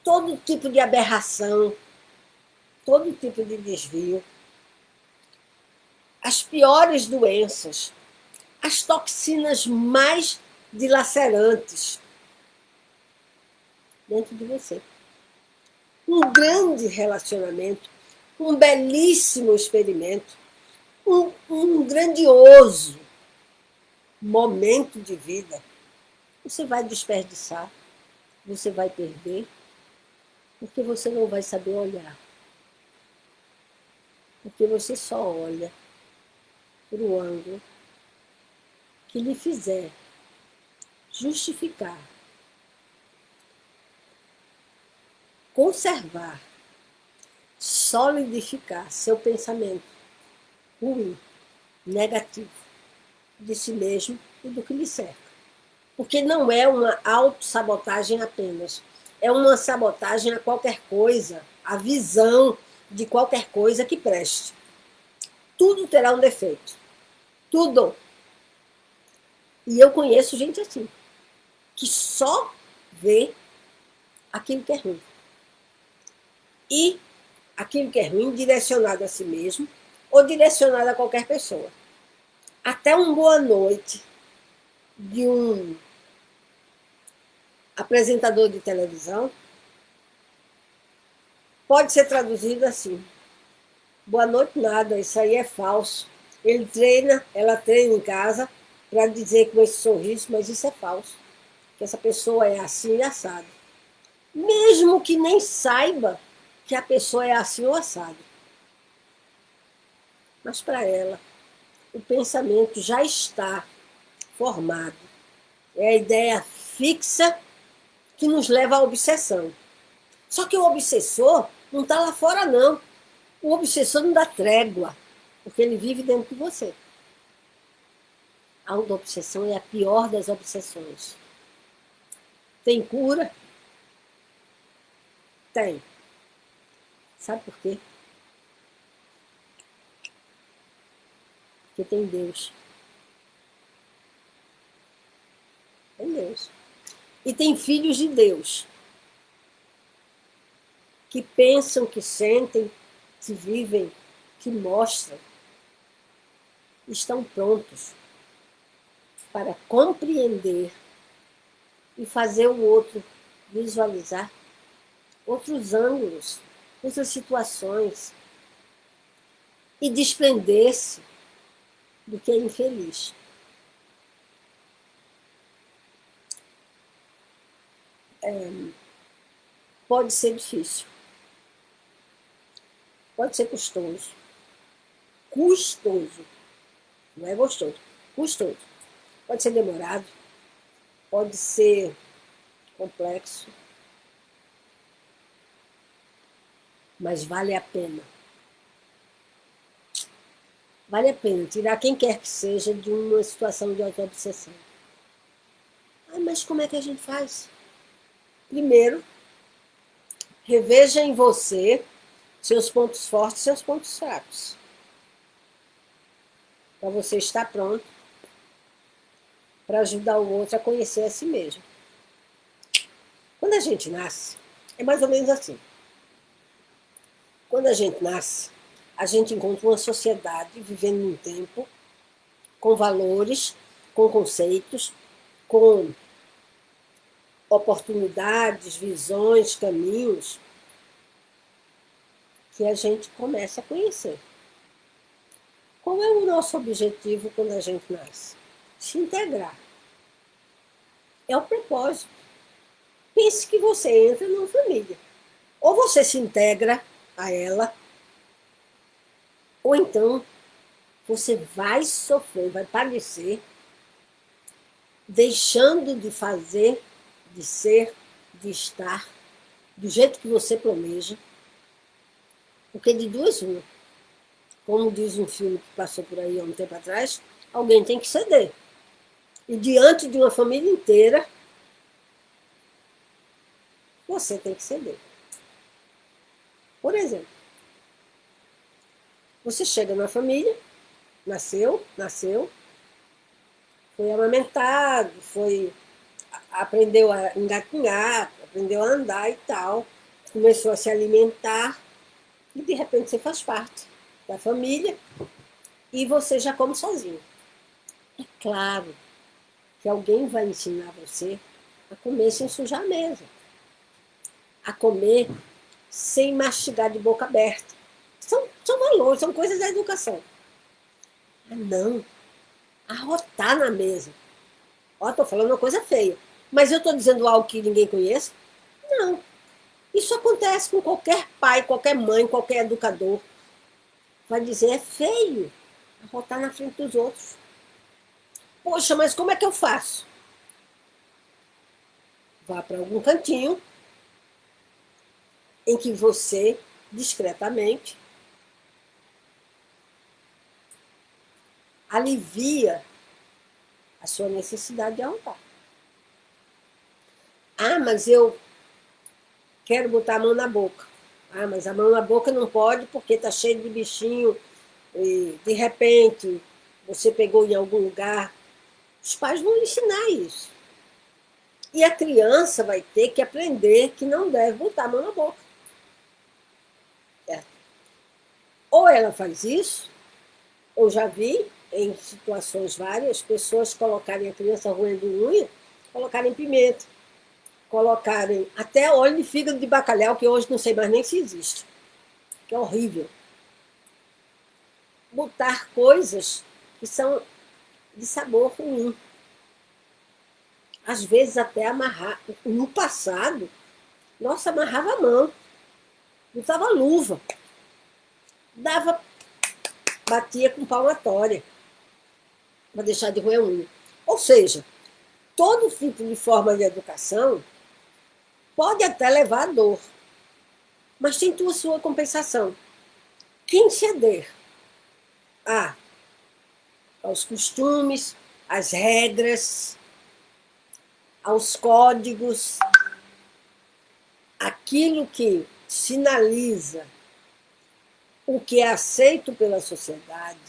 Speaker 1: todo tipo de aberração, todo tipo de desvio. As piores doenças, as toxinas mais dilacerantes dentro de você. Um grande relacionamento, um belíssimo experimento, um grandioso momento de vida, você vai desperdiçar, você vai perder, Porque você não vai saber olhar. Porque você só olha para o ângulo que lhe fizer justificar, conservar, solidificar seu pensamento ruim, negativo, de si mesmo e do que lhe cerca. Porque não é uma autossabotagem apenas, é uma sabotagem a qualquer coisa, a visão de qualquer coisa que preste. Tudo terá um defeito. Tudo. E eu conheço gente assim, que só vê aquilo que é ruim. E aquilo que é ruim direcionado a si mesmo ou direcionado a qualquer pessoa. Até um boa noite de um apresentador de televisão pode ser traduzido assim: boa noite nada, isso aí é falso. Ele treina, ela treina em casa para dizer com esse sorriso, mas isso é falso. Que essa pessoa é assim e assado. Mesmo que nem saiba que a pessoa é assim ou assado. Mas para ela, o pensamento já está formado. É a ideia fixa que nos leva à obsessão. Só que o obsessor não está lá fora, não. O obsessor não dá trégua, porque ele vive dentro de você. A autoobsessão é a pior das obsessões. Tem cura? Tem. Sabe por quê? Porque tem Deus. Tem Deus. E tem filhos de Deus que pensam, que sentem, que vivem, que mostram, estão prontos para compreender e fazer o outro visualizar outros ângulos, outras situações e desprender-se do que é infeliz. Pode ser difícil, pode ser custoso, não é gostoso, custoso. Pode ser demorado, pode ser complexo, mas vale a pena. Vale a pena tirar quem quer que seja de uma situação de autoobsessão. Mas como é que a gente faz? Primeiro, reveja em você seus pontos fortes e seus pontos fracos. Para você estar pronto para ajudar o outro a conhecer a si mesmo. Quando a gente nasce, é mais ou menos assim. Quando a gente nasce, a gente encontra uma sociedade vivendo num tempo com valores, com conceitos, com oportunidades, visões, caminhos que a gente começa a conhecer. Qual é o nosso objetivo quando a gente nasce? Se integrar. É o propósito. Pense que você entra numa família. Ou você se integra a ela, ou então você vai sofrer, vai padecer, deixando de fazer, de ser, de estar, do jeito que você planeja. Porque de duas uma, como diz um filme que passou por aí há um tempo atrás, alguém tem que ceder. E diante de uma família inteira, você tem que ceder. Por exemplo, você chega na família, nasceu, foi amamentado, aprendeu a engatinhar, aprendeu a andar e tal, começou a se alimentar, e de repente você faz parte da família e você já come sozinho. É claro que alguém vai ensinar você a comer sem sujar a mesa, a comer sem mastigar de boca aberta. São valores, são coisas da educação. Não, arrotar na mesa. Estou falando uma coisa feia, mas eu estou dizendo algo que ninguém conhece? Não. Isso acontece com qualquer pai, qualquer mãe, qualquer educador. Vai dizer, é feio arrotar na frente dos outros. Poxa, mas como é que eu faço? Vá para algum cantinho em que você, discretamente, alivia a sua necessidade de arrotar. Ah, mas eu quero botar a mão na boca. Ah, mas a mão na boca não pode porque está cheio de bichinho e, de repente, você pegou em algum lugar. Os pais vão ensinar isso. E a criança vai ter que aprender que não deve botar a mão na boca. É. Ou ela faz isso, eu já vi em situações várias pessoas colocarem a criança roendo unha, colocarem pimenta, colocarem até óleo de fígado de bacalhau, que hoje não sei mais nem se existe, que é horrível. Botar coisas que são de sabor ruim. Às vezes até amarrar. No passado, nossa, amarrava a mão, usava luva, dava, batia com palmatória para deixar de roer unha. Ou seja, todo tipo de forma de educação pode até levar a dor, mas tem sua compensação. Quem ceder aos costumes, às regras, aos códigos, aquilo que sinaliza o que é aceito pela sociedade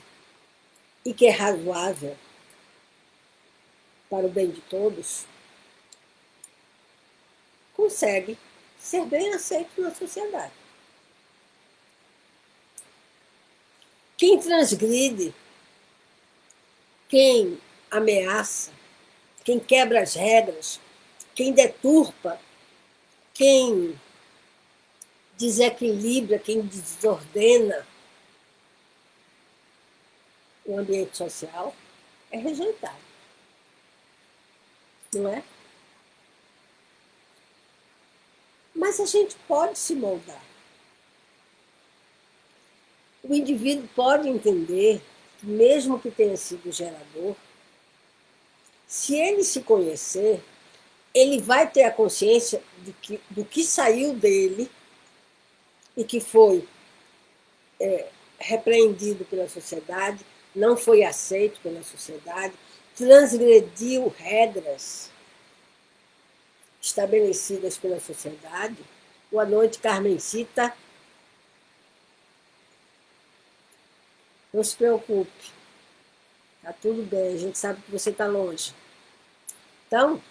Speaker 1: e que é razoável para o bem de todos, consegue ser bem aceito na sociedade. Quem transgride, quem ameaça, quem quebra as regras, quem deturpa, quem desequilibra, quem desordena o ambiente social, é rejeitado. Não é? Mas a gente pode se moldar. O indivíduo pode entender que, mesmo que tenha sido gerador, se ele se conhecer, ele vai ter a consciência do que saiu dele e que foi repreendido pela sociedade, não foi aceito pela sociedade, transgrediu regras estabelecidas pela sociedade. Boa noite, Carmencita. Não se preocupe. Está tudo bem, a gente sabe que você está longe. Então,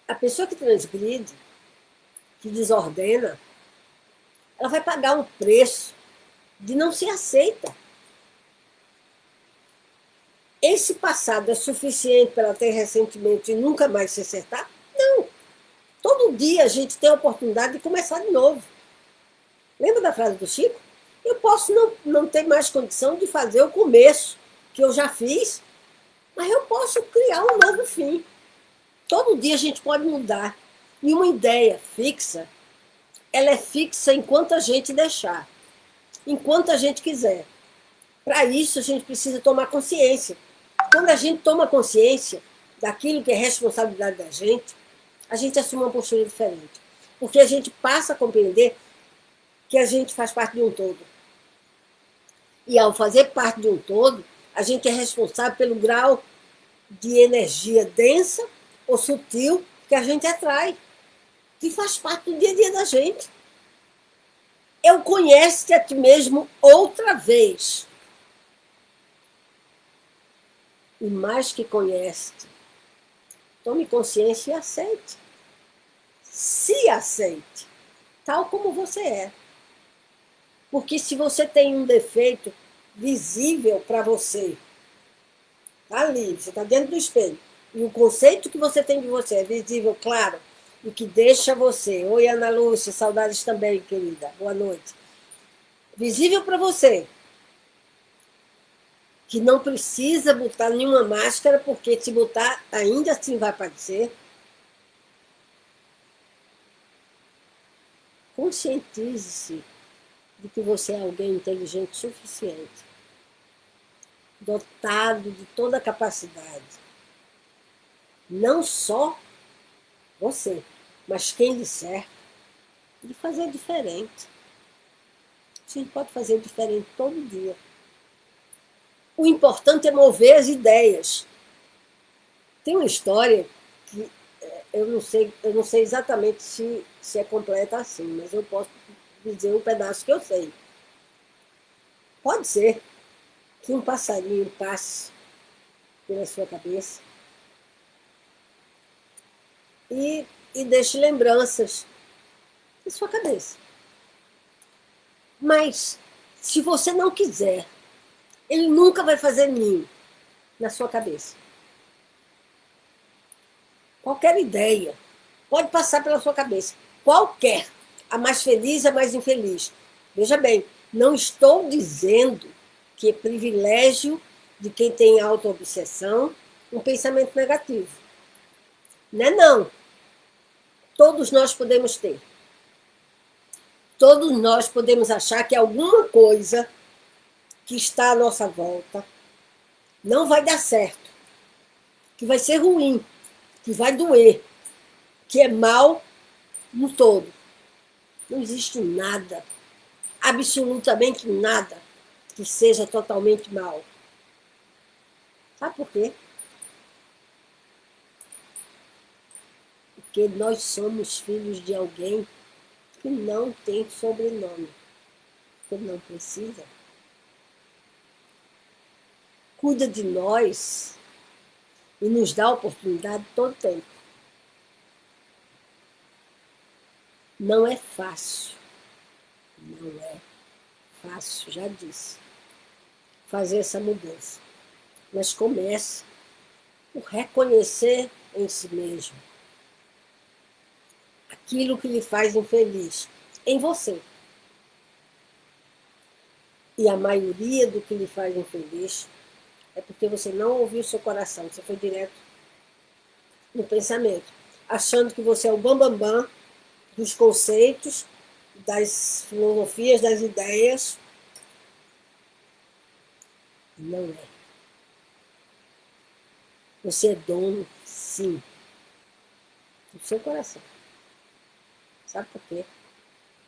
Speaker 1: a pessoa que transgride, que desordena, ela vai pagar um preço de não ser aceita. Esse passado é suficiente para ela ter ressentimento e nunca mais se acertar? Não. Todo dia a gente tem a oportunidade de começar de novo. Lembra da frase do Chico? Eu posso não ter mais condição de fazer o começo que eu já fiz, mas eu posso criar um novo fim. Todo dia a gente pode mudar. E uma ideia fixa, ela é fixa enquanto a gente deixar, enquanto a gente quiser. Para isso, a gente precisa tomar consciência. Quando a gente toma consciência daquilo que é responsabilidade da gente, a gente assume uma postura diferente. Porque a gente passa a compreender que a gente faz parte de um todo. E ao fazer parte de um todo, a gente é responsável pelo grau de energia densa ou sutil que a gente atrai, que faz parte do dia a dia da gente. Eu conheço-te a ti mesmo outra vez. E mais que conhece-te, tome consciência e aceite. Se aceite, tal como você é. Porque se você tem um defeito visível para você, tá ali, você está dentro do espelho, e o conceito que você tem de você é visível, claro, e que deixa você. Oi, Ana Lúcia, saudades também, querida. Boa noite. Visível para você, que não precisa botar nenhuma máscara, porque se botar, ainda assim vai aparecer. conscientize-se de que você é alguém inteligente o suficiente, dotado de toda a capacidade. Não só você, mas quem lhe cerca, de fazer diferente. A gente pode fazer diferente todo dia. O importante é mover as ideias. Tem uma história que eu não sei exatamente se é completa assim, mas eu posso dizer um pedaço que eu sei. Pode ser que um passarinho passe pela sua cabeça e deixe lembranças na sua cabeça. Mas, se você não quiser, ele nunca vai fazer ninho na sua cabeça. Qualquer ideia pode passar pela sua cabeça. Qualquer. A mais feliz, a mais infeliz. Veja bem, não estou dizendo que é privilégio de quem tem autoobsessão um pensamento negativo. Não é não. Todos nós podemos ter. Todos nós podemos achar que alguma coisa que está à nossa volta não vai dar certo, que vai ser ruim, que vai doer, que é mal no todo. Não existe nada, absolutamente nada, que seja totalmente mal. Sabe por quê? Porque nós somos filhos de alguém que não tem sobrenome, que não precisa. Cuida de nós e nos dá oportunidade todo tempo. Não é fácil. Não é fácil, já disse, fazer essa mudança. Mas comece por reconhecer em si mesmo aquilo que lhe faz infeliz em você. E a maioria do que lhe faz infeliz é porque você não ouviu o seu coração, você foi direto no pensamento, achando que você é o bambambam dos conceitos, das filosofias, das ideias. Não é. Você é dono, sim, do seu coração. Sabe por quê?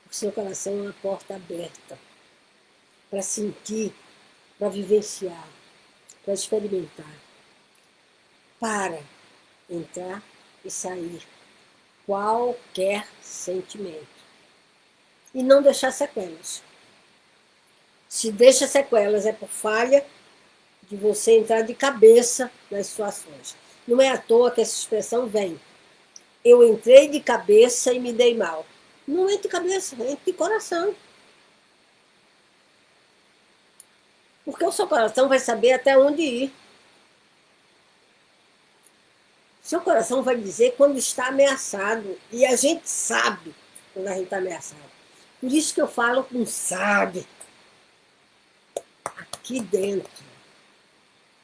Speaker 1: Porque o seu coração é uma porta aberta para sentir, para vivenciar, para experimentar, para entrar e sair qualquer sentimento. E não deixar sequelas. Se deixa sequelas é por falha de você entrar de cabeça nas situações. Não é à toa que essa expressão vem. Eu entrei de cabeça e me dei mal. Não entre de cabeça, entre de coração. Porque o seu coração vai saber até onde ir. Seu coração vai dizer quando está ameaçado. E a gente sabe quando a gente está ameaçado. Por isso que eu falo com sabe. Aqui dentro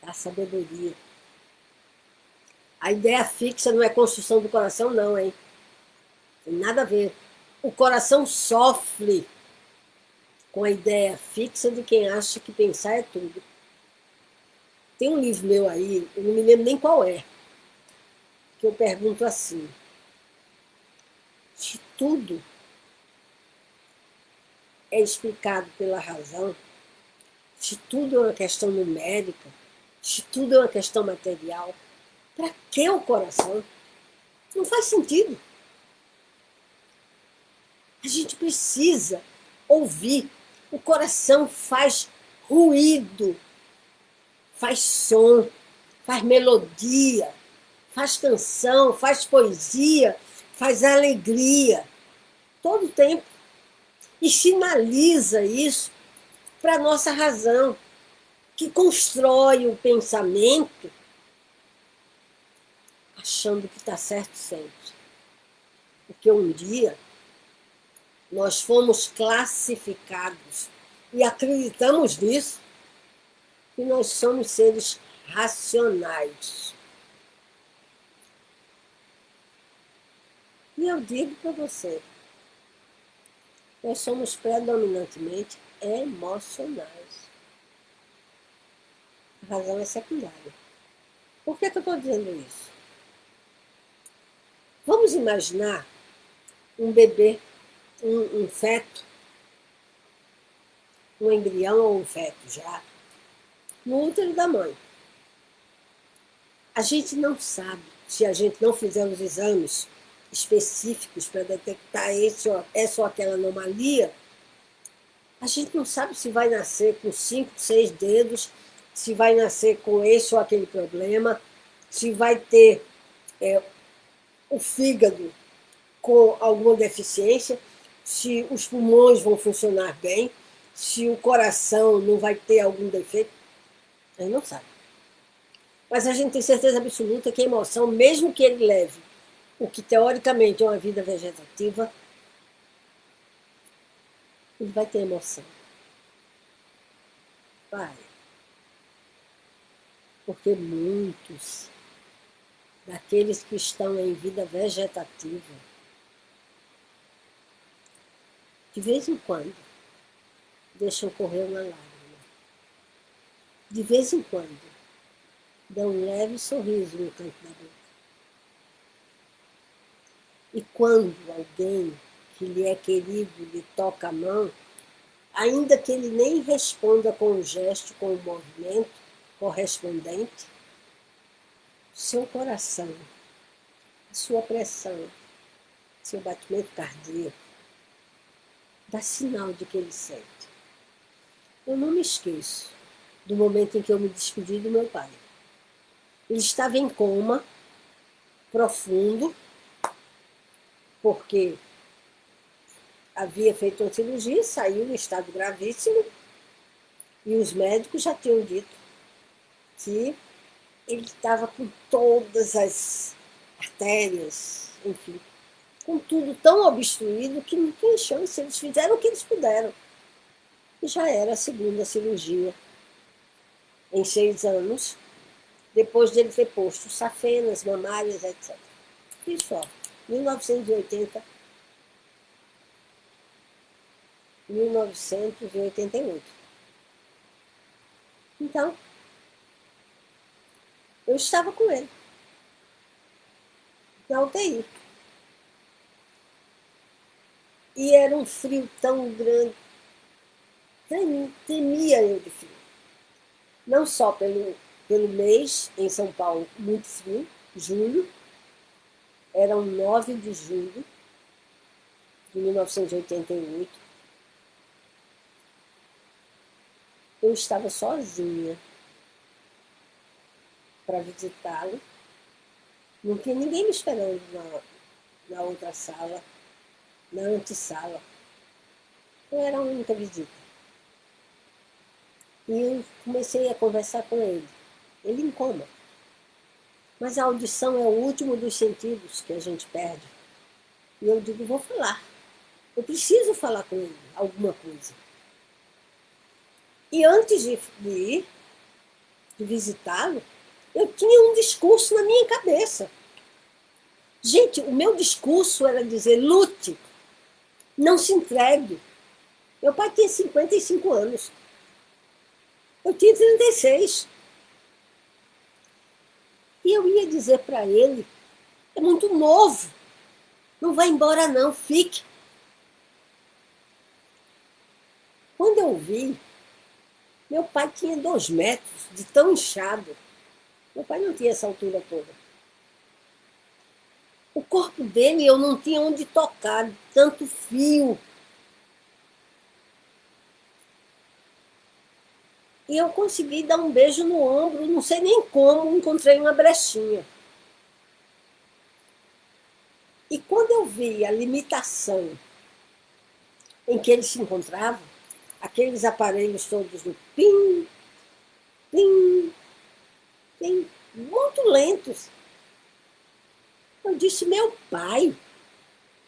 Speaker 1: da sabedoria. A ideia fixa não é construção do coração, não, hein? Tem nada a ver. O coração sofre com a ideia fixa de quem acha que pensar é tudo. Tem um livro meu aí, eu não me lembro nem qual é, que eu pergunto assim: se tudo é explicado pela razão, se tudo é uma questão numérica, se tudo é uma questão material, para que o coração? Não faz sentido. A gente precisa ouvir. O coração faz ruído, faz som, faz melodia, faz canção, faz poesia, faz alegria, todo o tempo. E sinaliza isso para a nossa razão, que constrói o pensamento achando que está certo sempre. Porque um dia nós fomos classificados e acreditamos nisso, que nós somos seres racionais. E eu digo para você, Nós somos predominantemente emocionais. A razão é secundária. Por que eu estou dizendo isso? Vamos imaginar um bebê, um feto, um embrião ou um feto já, no útero da mãe. A gente não sabe, se a gente não fizer os exames específicos para detectar essa ou aquela anomalia, a gente não sabe se vai nascer com 5, 6 dedos, se vai nascer com esse ou aquele problema, se vai ter o fígado com alguma deficiência, se os pulmões vão funcionar bem, se o coração não vai ter algum defeito. A gente não sabe. Mas a gente tem certeza absoluta que a emoção, mesmo que ele leve o que teoricamente é uma vida vegetativa, ele vai ter emoção. Vai. Porque muitos daqueles que estão em vida vegetativa, de vez em quando, deixam correr uma lágrima. De vez em quando, dão um leve sorriso no canto da boca. E quando alguém que lhe é querido lhe toca a mão, ainda que ele nem responda com um gesto, com um movimento correspondente, seu coração, sua pressão, seu batimento cardíaco, dá sinal de que ele sente. Eu não me esqueço do momento em que eu me despedi do meu pai. Ele estava em coma profundo, porque havia feito uma cirurgia, saiu em estado gravíssimo, e os médicos já tinham dito que ele estava com todas as artérias, enfim, com tudo tão obstruído que não tinha chance. Eles fizeram o que eles puderam. E já era a segunda cirurgia em 6 anos, depois de ele ter posto safenas, mamárias, etc. Isso, ó, 1980, 1988. Então, eu estava com ele, na UTI. E era um frio tão grande, temia eu de frio. Não só pelo mês em São Paulo, muito frio, julho, eram 9 de julho de 1988. Eu estava sozinha para visitá-lo. Não tinha ninguém me esperando na outra sala, na antessala. Eu era a única visita. E eu comecei a conversar com ele. Ele em coma. Mas a audição é o último dos sentidos que a gente perde. E eu digo, vou falar. Eu preciso falar com ele alguma coisa. E antes de ir, de visitá-lo, eu tinha um discurso na minha cabeça. Gente, o meu discurso era dizer, lute, não se entregue. Meu pai tinha 55 anos. Eu tinha 36. E eu ia dizer para ele, é muito novo, não vai embora não, fique. Quando eu vi, meu pai tinha 2 metros, de tão inchado. Meu pai não tinha essa altura toda. O corpo dele eu não tinha onde tocar, tanto fio. E eu consegui dar um beijo no ombro, não sei nem como, encontrei uma brechinha. E quando eu vi a limitação em que ele se encontrava, aqueles aparelhos todos no pim, pim, pim, muito lentos, eu disse, meu pai,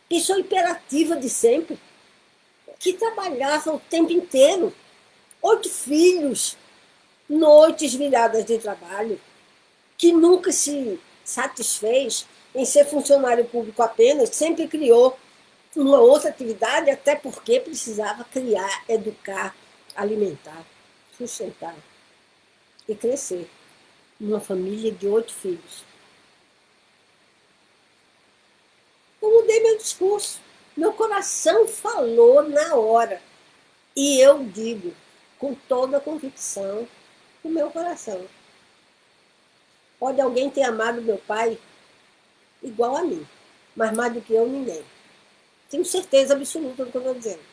Speaker 1: pessoa hiperativa de sempre, que trabalhava o tempo inteiro, 8 filhos, noites viradas de trabalho, que nunca se satisfez em ser funcionário público apenas, sempre criou uma outra atividade, até porque precisava criar, educar, alimentar, sustentar e crescer numa família de 8 filhos. Eu mudei meu discurso. Meu coração falou na hora. E eu digo, com toda a convicção do meu coração: pode alguém ter amado meu pai igual a mim, mas mais do que eu, ninguém. Tenho certeza absoluta do que eu estou dizendo.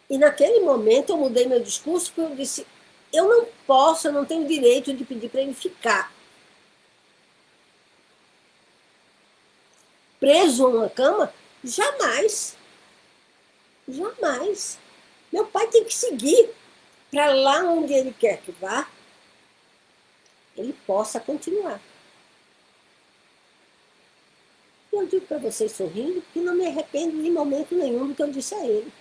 Speaker 1: E naquele momento eu mudei meu discurso, porque eu disse: eu não posso, eu não tenho direito de pedir para ele ficar preso numa cama. Jamais. Jamais. Meu pai tem que seguir para lá onde ele quer que vá, ele possa continuar. E eu digo para vocês sorrindo que não me arrependo em momento nenhum do que eu disse a ele.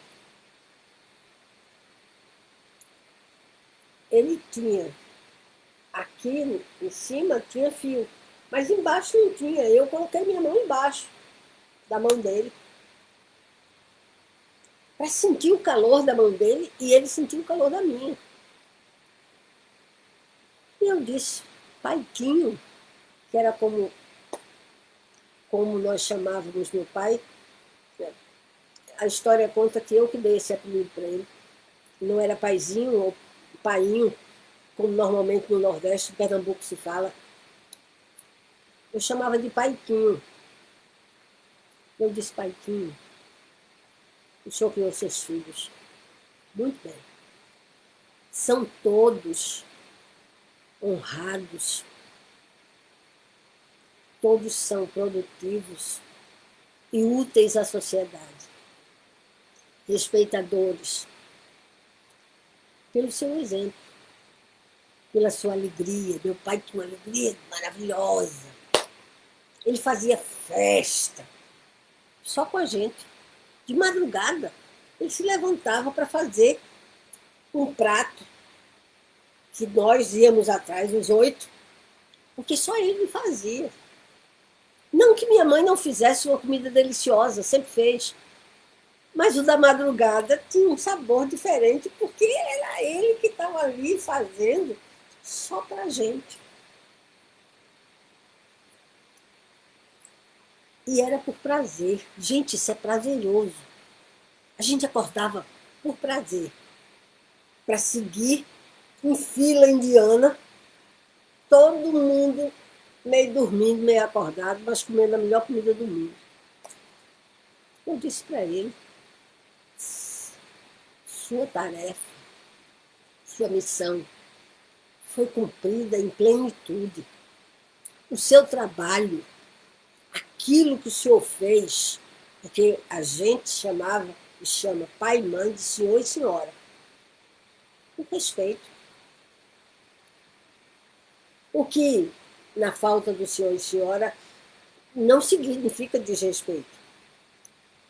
Speaker 1: Ele tinha, aqui em cima tinha fio, mas embaixo não tinha. Eu coloquei minha mão embaixo da mão dele para sentir o calor da mão dele e ele sentir o calor da minha. E eu disse: Paiquinho, que era como nós chamávamos meu pai. A história conta que eu que dei esse apelido para ele. Não era paizinho ou painho, como normalmente no Nordeste, em Pernambuco se fala. Eu chamava de Paiquinho. Eu disse: Paiquinho, o senhor criou seus filhos. Muito bem. São todos honrados. Todos são produtivos e úteis à sociedade. Respeitadores. Pelo seu exemplo. Pela sua alegria. Meu pai tinha uma alegria maravilhosa. Ele fazia festa. Só com a gente. De madrugada, ele se levantava para fazer um prato que nós íamos atrás, os 8, porque só ele fazia. Não que minha mãe não fizesse uma comida deliciosa, sempre fez, mas o da madrugada tinha um sabor diferente, porque era ele que estava ali fazendo só para a gente. E era por prazer. Gente, isso é prazeroso. A gente acordava por prazer, para seguir em fila indiana, todo mundo meio dormindo, meio acordado, mas comendo a melhor comida do mundo. Eu disse para ele: sua tarefa, sua missão foi cumprida em plenitude. O seu trabalho, aquilo que o senhor fez, porque a gente chamava e chama pai e mãe de senhor e senhora, com respeito. O que, na falta do senhor e senhora, não significa desrespeito.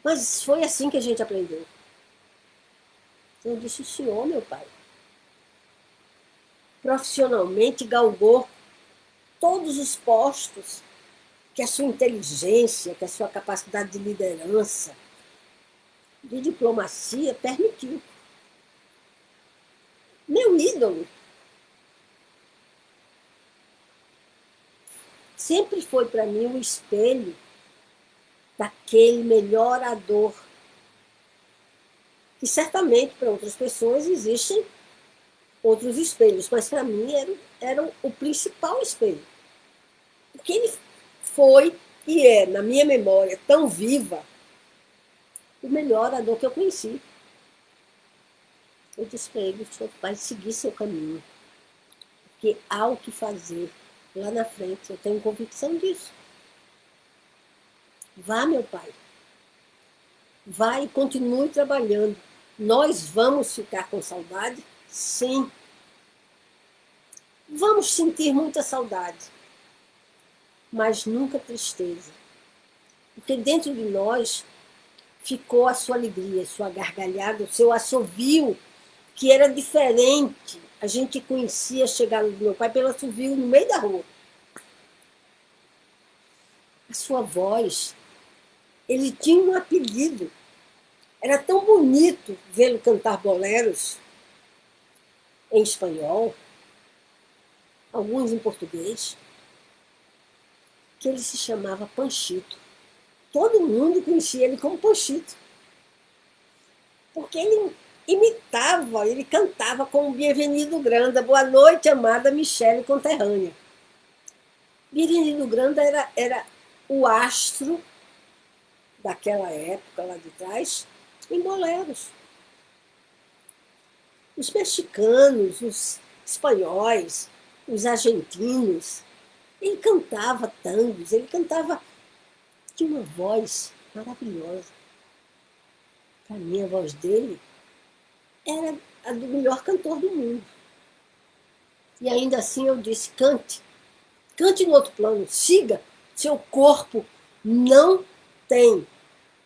Speaker 1: Mas foi assim que a gente aprendeu. Eu disse: o senhor, meu pai, profissionalmente galgou todos os postos que a sua inteligência, que a sua capacidade de liderança, de diplomacia permitiu. Meu ídolo sempre foi para mim um espelho daquele melhorador. E certamente para outras pessoas existem outros espelhos, mas para mim era o principal espelho. Porque ele foi e é, na minha memória, tão viva, o melhorador que eu conheci. Eu disse para ele: o senhor vai seguir seu caminho, porque há o que fazer lá na frente, eu tenho convicção disso. Vá, meu pai. Vá e continue trabalhando. Nós vamos ficar com saudade? Sim. Vamos sentir muita saudade, mas nunca tristeza. Porque dentro de nós ficou a sua alegria, a sua gargalhada, o seu assovio, que era diferente. A gente conhecia a chegada do meu pai pelo assovio no meio da rua. a sua voz. Ele tinha um apelido. Era tão bonito vê-lo cantar boleros em espanhol, alguns em português, que ele se chamava Panchito. Todo mundo conhecia ele como Panchito. Porque ele imitava, ele cantava com o Bienvenido Granda. Boa noite, amada Michele conterrânea. Bienvenido Granda era o astro daquela época lá de trás, em boleros. Os mexicanos, os espanhóis, os argentinos, ele cantava tangos, ele cantava, tinha uma voz maravilhosa. Para mim, a voz dele era a do melhor cantor do mundo. E ainda assim eu disse, cante. Cante no outro plano, siga. Seu corpo não tem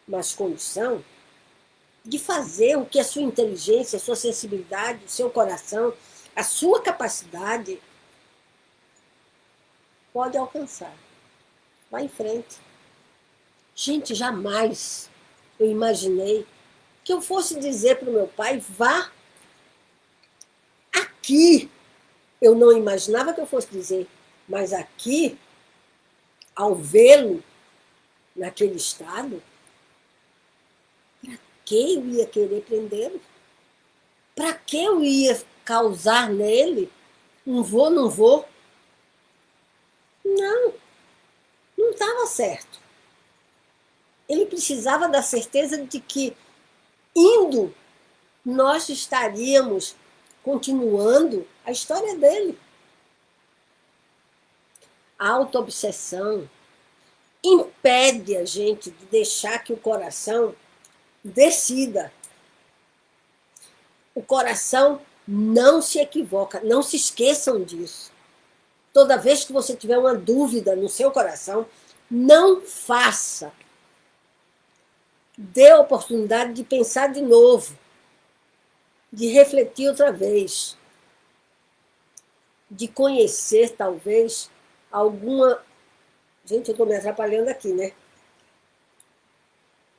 Speaker 1: mais condição de fazer o que a sua inteligência, a sua sensibilidade, o seu coração, a sua capacidade pode alcançar. Vá em frente. Gente, jamais eu imaginei que eu fosse dizer para o meu pai, vá aqui. Eu não imaginava que eu fosse dizer, mas aqui, ao vê-lo naquele estado, para que eu ia querer prendê-lo? Para que eu ia causar nele um vou, não vou? Não, não estava certo. Ele precisava da certeza de que, indo, nós estaríamos continuando a história dele. A autoobsessão impede a gente de deixar que o coração decida. O coração não se equivoca, não se esqueçam disso. Toda vez que você tiver uma dúvida no seu coração, não faça. Dê a oportunidade de pensar de novo, de refletir outra vez, de conhecer, talvez, alguma... Gente, eu estou me atrapalhando aqui, né?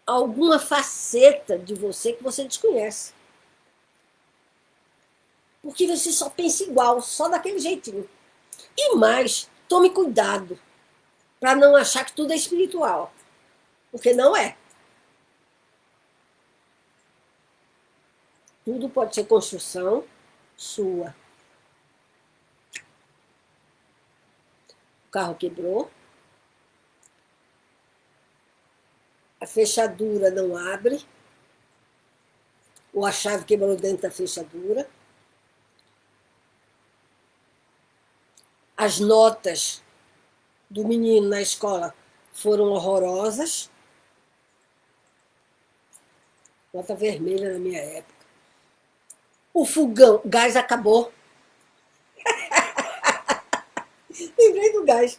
Speaker 1: Alguma faceta de você que você desconhece. Porque você só pensa igual, só daquele jeitinho. E mais, tome cuidado para não achar que tudo é espiritual. Porque não é. Tudo pode ser construção sua. O carro quebrou. A fechadura não abre. Ou a chave quebrou dentro da fechadura. As notas do menino na escola foram horrorosas. Nota vermelha na minha época. O fogão, o gás acabou. Lembrei do gás.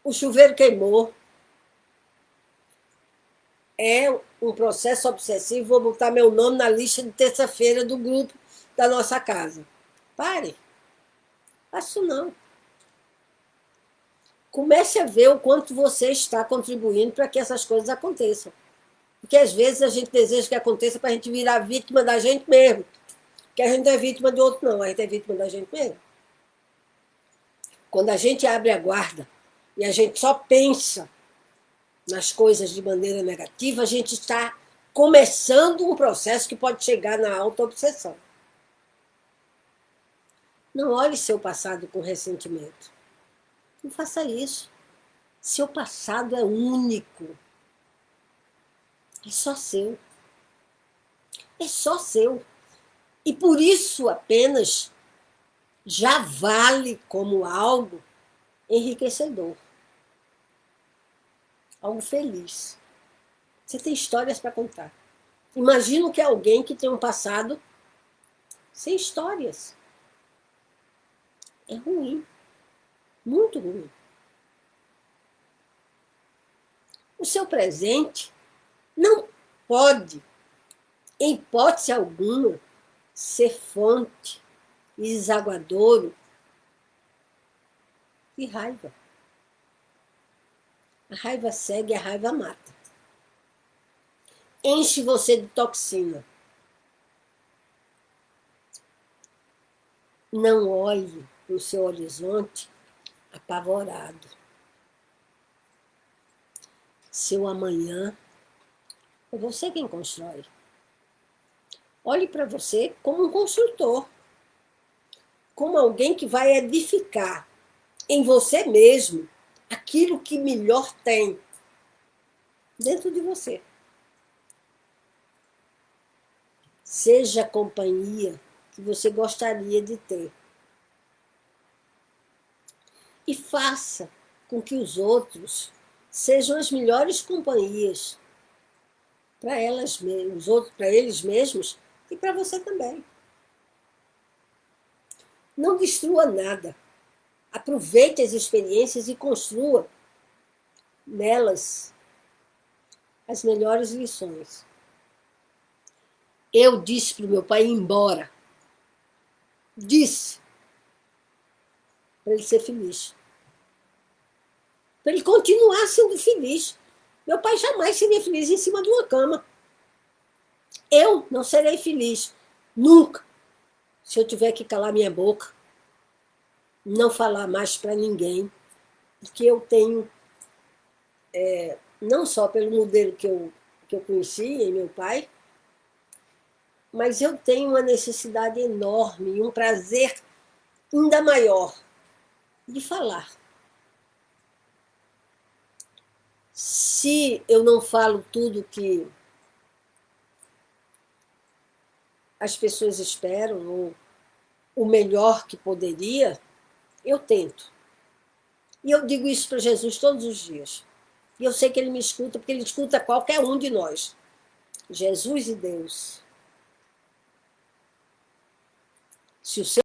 Speaker 1: O chuveiro queimou. É um processo obsessivo. Vou botar meu nome na lista de terça-feira do grupo da nossa casa. Pare. Faça isso não. Comece a ver o quanto você está contribuindo para que essas coisas aconteçam. Porque às vezes a gente deseja que aconteça para a gente virar vítima da gente mesmo. Que a gente não é vítima do outro, não. A gente é vítima da gente mesmo. Quando a gente abre a guarda e a gente só pensa nas coisas de maneira negativa, a gente está começando um processo que pode chegar na autoobsessão. Não olhe seu passado com ressentimento. Não faça isso. Seu passado é único. É só seu. É só seu. E por isso apenas já vale como algo enriquecedor. Algo feliz. Você tem histórias para contar. Imagino que é alguém que tem um passado sem histórias. É ruim. Muito ruim. O seu presente não pode, em hipótese alguma, ser fonte e desaguadouro de raiva. A raiva cega e a raiva mata. Enche você de toxina. Não olhe para o seu horizonte apavorado. Seu amanhã é você quem constrói. Olhe para você como um construtor, como alguém que vai edificar em você mesmo aquilo que melhor tem dentro de você. Seja a companhia que você gostaria de ter. E faça com que os outros sejam as melhores companhias para eles mesmos e para você também. Não destrua nada. Aproveite as experiências e construa nelas as melhores lições. Eu disse para o meu pai ir embora. Disse. Para ele ser feliz. Para ele continuar sendo feliz. Meu pai jamais seria feliz em cima de uma cama. Eu não serei feliz. Nunca. Se eu tiver que calar minha boca. Não falar mais para ninguém. Porque eu tenho... não só pelo modelo que eu conheci em meu pai, mas eu tenho uma necessidade enorme, um prazer ainda maior de falar. Se eu não falo tudo que as pessoas esperam, ou o melhor que poderia, eu tento. E eu digo isso para Jesus todos os dias. E eu sei que ele me escuta, porque ele escuta qualquer um de nós. Jesus e Deus. Se o seu